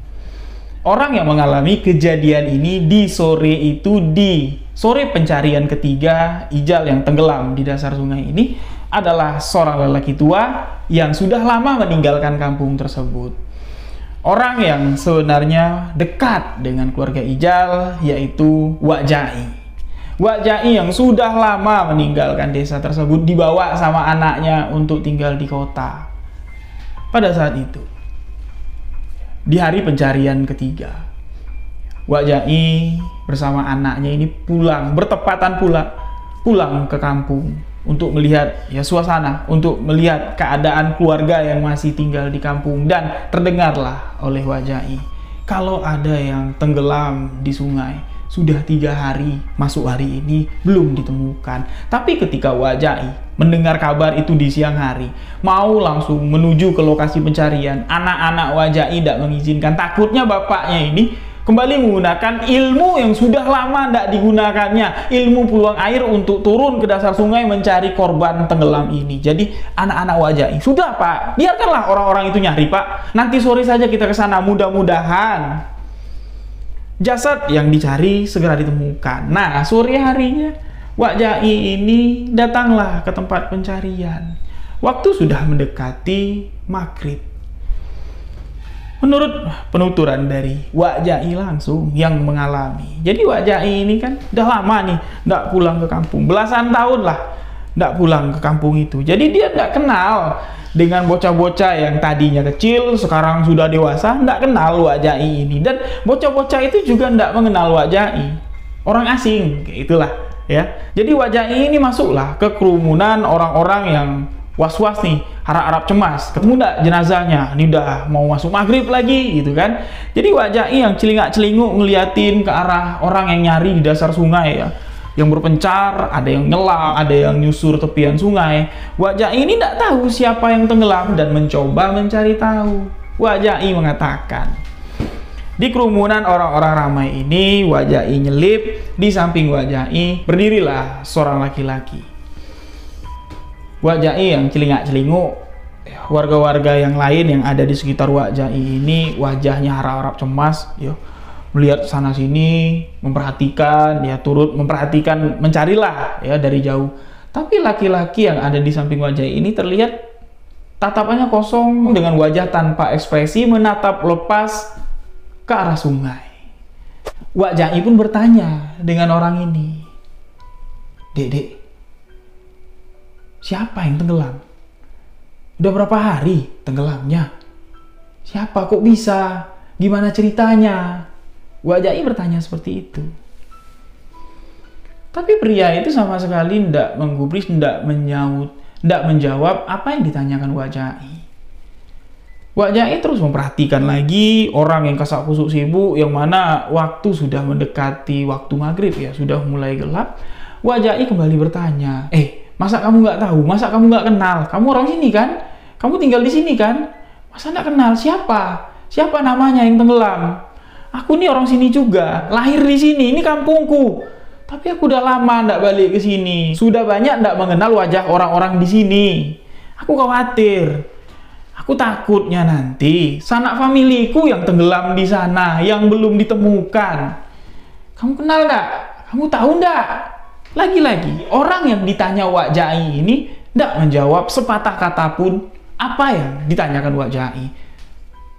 Orang yang mengalami kejadian ini di sore itu, di sore pencarian ketiga Ijal yang tenggelam di dasar sungai ini, adalah seorang lelaki tua yang sudah lama meninggalkan kampung tersebut. Orang yang sebenarnya dekat dengan keluarga Ijal, yaitu Wak Jai. Wak Jai yang sudah lama meninggalkan desa tersebut, dibawa sama anaknya untuk tinggal di kota. Pada saat itu, di hari pencarian ketiga, Wak Jai bersama anaknya ini bertepatan pulang ke kampung untuk melihat suasana, untuk melihat keadaan keluarga yang masih tinggal di kampung. Dan terdengarlah oleh Wak Jai kalau ada yang tenggelam di sungai. Sudah 3 hari, masuk hari ini belum ditemukan. Tapi ketika Wak Jai mendengar kabar itu di siang hari, mau langsung menuju ke lokasi pencarian, anak-anak Wak Jai tidak mengizinkan. Takutnya bapaknya ini kembali menggunakan ilmu yang sudah lama tidak digunakannya, ilmu peluang air untuk turun ke dasar sungai mencari korban tenggelam ini. Jadi anak-anak Wak Jai, sudah Pak, biarkanlah orang-orang itu nyari Pak, nanti sore saja kita ke sana, mudah-mudahan jasad yang dicari segera ditemukan. Nah, sore harinya Wak Jai ini datanglah ke tempat pencarian. Waktu sudah mendekati maghrib. Menurut penuturan dari Wak Jai langsung yang mengalami. Jadi Wak Jai ini kan udah lama nih nggak pulang ke kampung. Belasan tahun lah nggak pulang ke kampung itu. Jadi dia nggak kenal dengan bocah-bocah yang tadinya kecil, sekarang sudah dewasa. Nggak kenal Wak Jai ini. Dan bocah-bocah itu juga nggak mengenal Wak Jai. Orang asing, kayak itulah ya. Jadi Wak Jai ini masuklah ke kerumunan orang-orang yang was-was nih, harap-harap cemas, ketemu nggak jenazahnya, ini udah mau masuk maghrib lagi gitu kan. Jadi Wak Jai yang celingak-celinguk ngeliatin ke arah orang yang nyari di dasar sungai ya, yang berpencar, ada yang nyelam, ada yang nyusur tepian sungai. Wak Jai ini tidak tahu siapa yang tenggelam dan mencoba mencari tahu. Wak Jai mengatakan, di kerumunan orang-orang ramai ini, Wak Jai nyelip, di samping Wak Jai berdirilah seorang laki-laki. Wak Jai yang celingak-celinguk, warga-warga yang lain yang ada di sekitar Wak Jai ini wajahnya harap-harap cemas, ya, melihat sana sini, memperhatikan, ya, turut memperhatikan, mencarilah ya dari jauh. Tapi laki-laki yang ada di samping Wak Jai ini terlihat tatapannya kosong dengan wajah tanpa ekspresi menatap lepas ke arah sungai. Wak Jai pun bertanya dengan orang ini, "Dek, siapa yang tenggelam? Udah berapa hari tenggelamnya? Siapa, kok bisa? Gimana ceritanya?" Wak Jai bertanya seperti itu. Tapi pria itu sama sekali tidak menggubris, tidak menjawab apa yang ditanyakan Wak Jai. Wak Jai terus memperhatikan lagi orang yang kasak kusuk sibuk, yang mana waktu sudah mendekati waktu maghrib ya, sudah mulai gelap. Wak Jai kembali bertanya, masa kamu nggak tahu? Masa kamu nggak kenal? Kamu orang sini kan? Kamu tinggal di sini kan? Masa nggak kenal? Siapa? Siapa namanya yang tenggelam? Aku nih orang sini juga, lahir di sini, ini kampungku. Tapi aku udah lama nggak balik ke sini. Sudah banyak nggak mengenal wajah orang-orang di sini. Aku khawatir. Aku takutnya nanti sanak familiku yang tenggelam di sana, yang belum ditemukan. Kamu kenal nggak? Kamu tahu nggak? Lagi-lagi, orang yang ditanya Wak Jai ini tidak menjawab sepatah kata pun apa yang ditanyakan Wak Jai.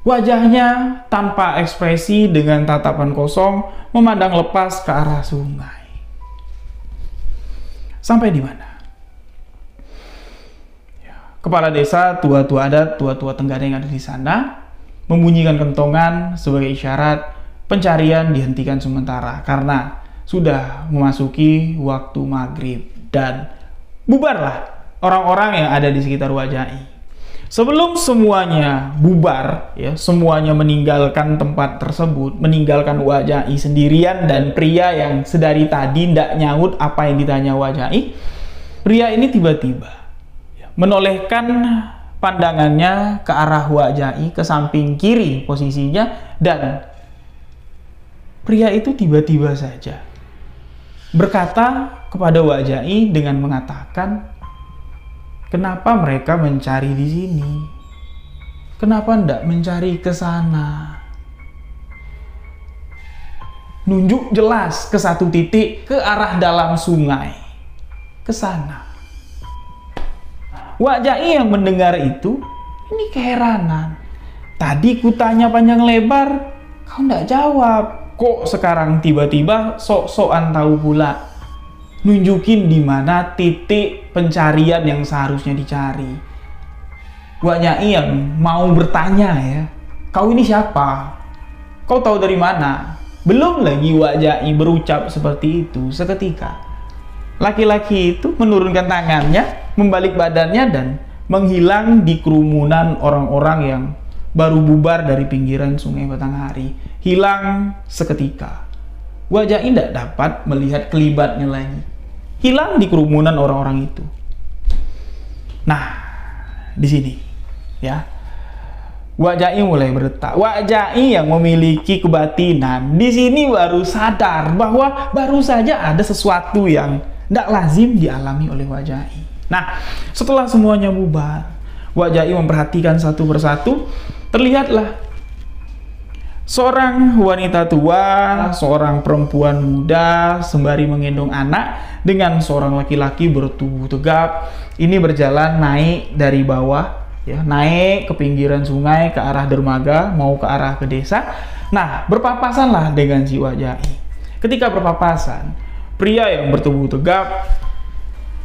Wajahnya tanpa ekspresi dengan tatapan kosong memandang lepas ke arah sungai. Sampai di mana? Kepala desa, tua-tua adat, tua-tua Tenggara yang ada di sana membunyikan kentongan sebagai isyarat pencarian dihentikan sementara karena sudah memasuki waktu maghrib dan bubarlah orang-orang yang ada di sekitar Wak Jai. Sebelum semuanya bubar, ya, semuanya meninggalkan tempat tersebut, meninggalkan Wak Jai sendirian dan pria yang sedari tadi tidak nyaut apa yang ditanya Wak Jai, pria ini tiba-tiba menolehkan pandangannya ke arah Wak Jai, ke samping kiri posisinya, dan pria itu tiba-tiba saja berkata kepada Wak Jai dengan mengatakan, "Kenapa mereka mencari di sini? Kenapa ndak mencari ke sana?" Nunjuk jelas ke satu titik ke arah dalam sungai, ke sana. Wak Jai yang mendengar itu, ini keheranan. Tadi kutanya panjang lebar, kau ndak jawab. Kok sekarang tiba-tiba sok-sokan tahu pula? Nunjukin di mana titik pencarian yang seharusnya dicari. Wak Jai yang mau bertanya ya, "Kau ini siapa? Kau tahu dari mana?" Belum lagi Wak Jai berucap seperti itu, seketika laki-laki itu menurunkan tangannya, membalik badannya dan menghilang di kerumunan orang-orang yang baru bubar dari pinggiran Sungai Batanghari. Hilang seketika. Wak Jai tidak dapat melihat kelibatnya lagi. Hilang di kerumunan orang-orang itu. Nah, di sini ya, Wak Jai mulai berdetak. Wak Jai yang memiliki kebatinan di sini baru sadar bahwa baru saja ada sesuatu yang tidak lazim dialami oleh Wak Jai. Nah, setelah semuanya bubar, Wak Jai memperhatikan satu persatu. Terlihatlah seorang wanita tua, seorang perempuan muda sembari menggendong anak dengan seorang laki-laki bertubuh tegap. Ini berjalan naik dari bawah, ya, naik ke pinggiran sungai ke arah dermaga, mau ke arah ke desa. Nah, berpapasanlah dengan si Wak Jai. Ketika berpapasan, pria yang bertubuh tegap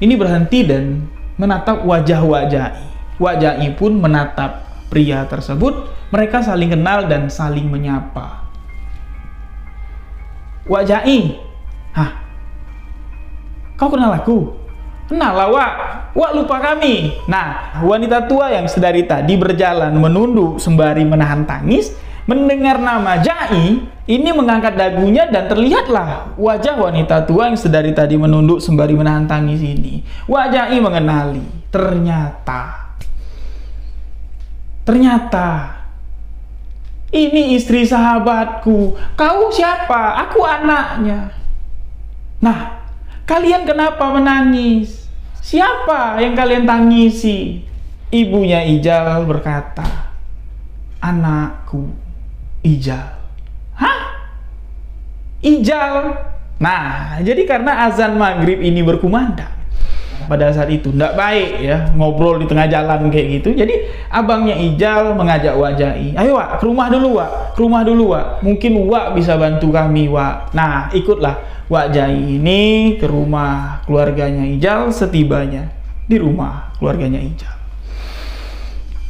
ini berhenti dan menatap wajah Wak Jai. Wak Jai pun menatap pria tersebut. Mereka saling kenal dan saling menyapa. "Wak Jai, kau kenal aku? Kenal lah, Wak lupa kami. Nah, wanita tua yang sedari tadi berjalan menunduk sembari menahan tangis, mendengar nama Jai, ini mengangkat dagunya dan terlihatlah wajah wanita tua yang sedari tadi menunduk sembari menahan tangis ini. Wak Jai mengenali, ternyata ini istri sahabatku. Kau siapa? Aku anaknya. Nah, kalian kenapa menangis? Siapa yang kalian tangisi? Ibunya Ijal berkata, anakku Ijal. Hah? Ijal? Nah, jadi karena azan maghrib ini berkumandang pada saat itu, nggak baik ya ngobrol di tengah jalan kayak gitu. Jadi abangnya Ijal mengajak Wak Jai, ayo Wak, ke rumah dulu Wak, mungkin Wak bisa bantu kami Wak. Nah, ikutlah Wak Jai ini ke rumah keluarganya Ijal. Setibanya di rumah keluarganya Ijal,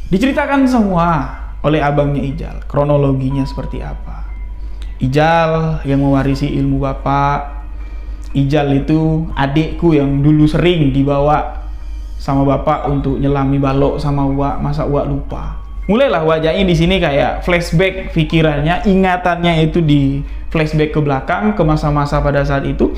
diceritakan semua oleh abangnya Ijal, kronologinya seperti apa. Ijal yang mewarisi ilmu bapak. Ijal itu adikku yang dulu sering dibawa sama bapak untuk nyelami balok sama Wak, masa Wak lupa. Mulailah Wak Jai di sini kayak flashback pikirannya, ingatannya itu di flashback ke belakang, ke masa-masa pada saat itu,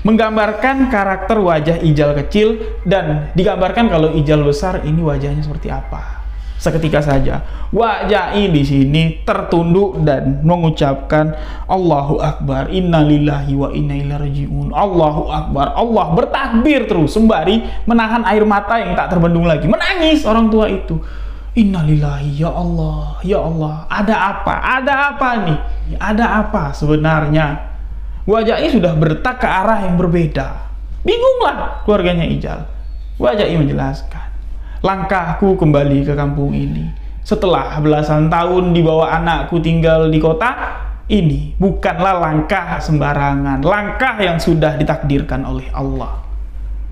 menggambarkan karakter wajah Ijal kecil dan digambarkan kalau Ijal besar ini wajahnya seperti apa. Seketika saja Wak Jai di sini tertunduk dan mengucapkan Allahu Akbar, innalillahi wa inna ilaihi rajiun. Allahu Akbar, Allah bertakbir terus sembari menahan air mata yang tak terbendung lagi. Menangis orang tua itu. Innalillahi, ya Allah, ada apa nih? Ada apa sebenarnya? Wak Jai sudah bertak ke arah yang berbeda. Bingunglah keluarganya Ijal. Wak Jai menjelaskan, langkahku kembali ke kampung ini setelah belasan tahun dibawa anakku tinggal di kota ini bukanlah langkah sembarangan, langkah yang sudah ditakdirkan oleh Allah,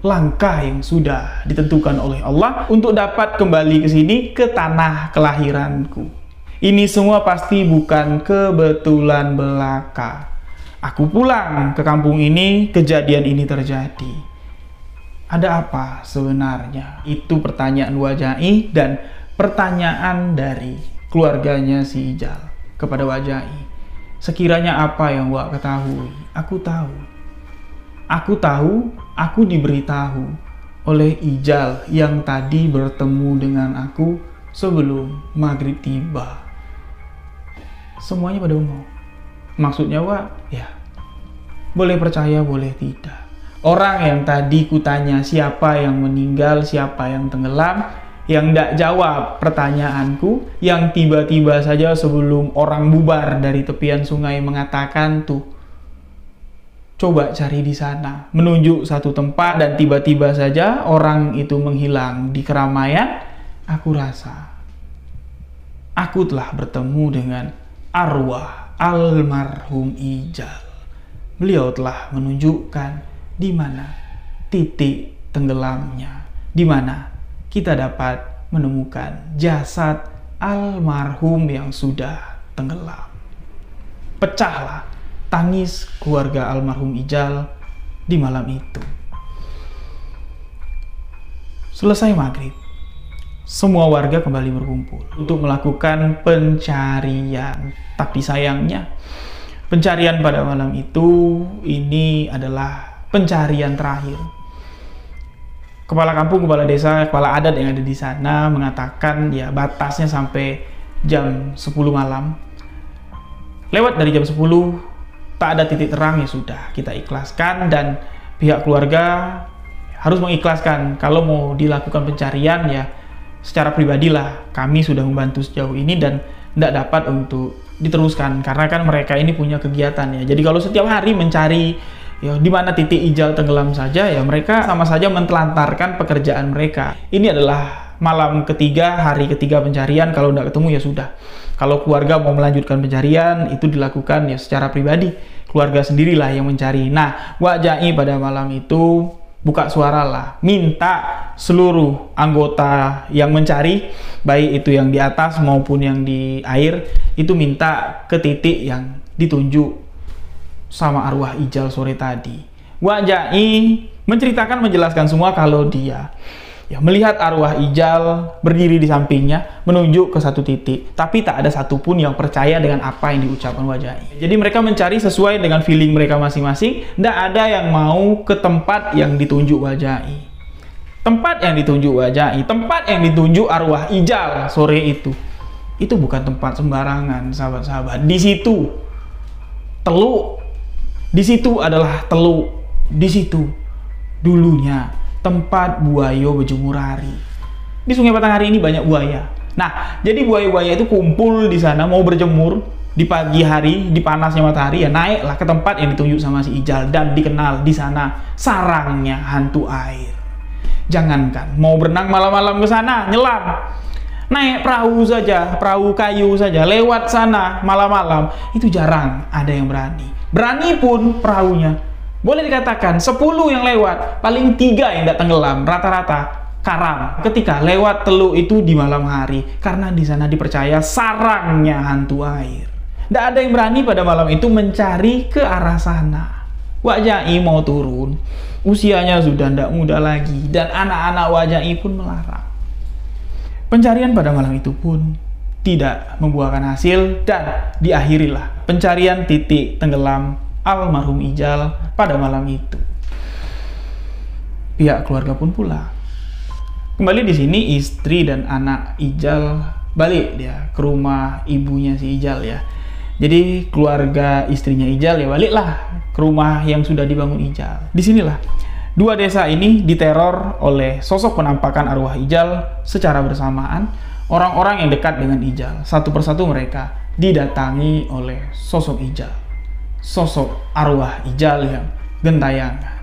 langkah yang sudah ditentukan oleh Allah untuk dapat kembali ke sini, ke tanah kelahiranku. Ini semua pasti bukan kebetulan belaka. Aku pulang ke kampung ini, kejadian ini terjadi. Ada apa sebenarnya? Itu pertanyaan Wak Jai dan pertanyaan dari keluarganya si Ijal kepada Wak Jai. Sekiranya apa yang Wak ketahui, aku tahu. Aku diberitahu oleh Ijal yang tadi bertemu dengan aku sebelum maghrib tiba. Semuanya pada umum. Maksudnya Wak, ya boleh percaya boleh tidak. Orang yang tadi kutanya siapa yang meninggal, siapa yang tenggelam, yang tidak jawab pertanyaanku, yang tiba-tiba saja sebelum orang bubar dari tepian sungai mengatakan tuh, coba cari di sana, menunjuk satu tempat dan tiba-tiba saja orang itu menghilang di keramaian. Aku rasa aku telah bertemu dengan arwah almarhum Ijal. Beliau telah menunjukkan di mana titik tenggelamnya, di mana kita dapat menemukan jasad almarhum yang sudah tenggelam. Pecahlah tangis keluarga almarhum Ijal di malam itu. Selesai maghrib, semua warga kembali berkumpul untuk melakukan pencarian. Tapi sayangnya, pencarian pada malam itu ini adalah pencarian terakhir. Kepala kampung, kepala desa, kepala adat yang ada di sana mengatakan ya batasnya sampai jam 10 malam. Lewat dari jam 10 tak ada titik terang, ya sudah kita ikhlaskan dan pihak keluarga harus mengikhlaskan kalau mau dilakukan pencarian ya secara pribadilah kami sudah membantu sejauh ini dan tidak dapat untuk diteruskan karena kan mereka ini punya kegiatan ya. Jadi kalau setiap hari mencari ya di mana titik Ijal tenggelam saja, ya mereka sama saja mentelantarkan pekerjaan mereka. Ini adalah malam ketiga, hari ketiga pencarian. Kalau tidak ketemu ya sudah. Kalau keluarga mau melanjutkan pencarian, itu dilakukan ya secara pribadi. Keluarga sendirilah yang mencari. Nah, Wak Jai pada malam itu buka suara lah, minta seluruh anggota yang mencari, baik itu yang di atas maupun yang di air, itu minta ke titik yang ditunjuk sama arwah Ijal sore tadi. Wak Jai menceritakan, menjelaskan semua kalau dia melihat arwah Ijal berdiri di sampingnya menunjuk ke satu titik, tapi tak ada satupun yang percaya dengan apa yang diucapkan Wak Jai. Jadi mereka mencari sesuai dengan feeling mereka masing-masing, tidak ada yang mau ke tempat yang ditunjuk Wak Jai. Tempat yang ditunjuk Wak Jai, tempat yang ditunjuk arwah Ijal sore itu bukan tempat sembarangan, sahabat-sahabat. Di situ teluk, di situ adalah teluk, di situ dulunya tempat buaya berjemur hari. Di Sungai Batanghari ini banyak buaya. Nah, jadi buaya-buaya itu kumpul di sana mau berjemur di pagi hari, di panasnya matahari, ya naiklah ke tempat yang ditunjuk sama si Ijal, dan dikenal di sana sarangnya hantu air. Jangankan mau berenang malam-malam ke sana, nyelam, naik perahu saja, perahu kayu saja, lewat sana malam-malam, itu jarang ada yang berani. Berani pun perahunya boleh dikatakan 10 yang lewat, paling 3 yang tidak tenggelam, rata-rata karam ketika lewat teluk itu di malam hari, karena di sana dipercaya sarangnya hantu air. Tidak ada yang berani pada malam itu mencari ke arah sana. Wak Jai mau turun, usianya sudah tidak muda lagi, dan anak-anak Wak Jai pun melarang. Pencarian pada malam itu pun tidak membuahkan hasil, dan diakhirilah pencarian titik tenggelam almarhum Ijal pada malam itu. Pihak keluarga pun pulang. Kembali di sini istri dan anak Ijal balik dia ke rumah ibunya si Ijal ya. Jadi keluarga istrinya Ijal ya baliklah ke rumah yang sudah dibangun Ijal. Disinilah dua desa ini diteror oleh sosok penampakan arwah Ijal secara bersamaan. Orang-orang yang dekat dengan Ijal, satu persatu mereka didatangi oleh sosok Ijal. Sosok arwah Ijal yang gentayangan.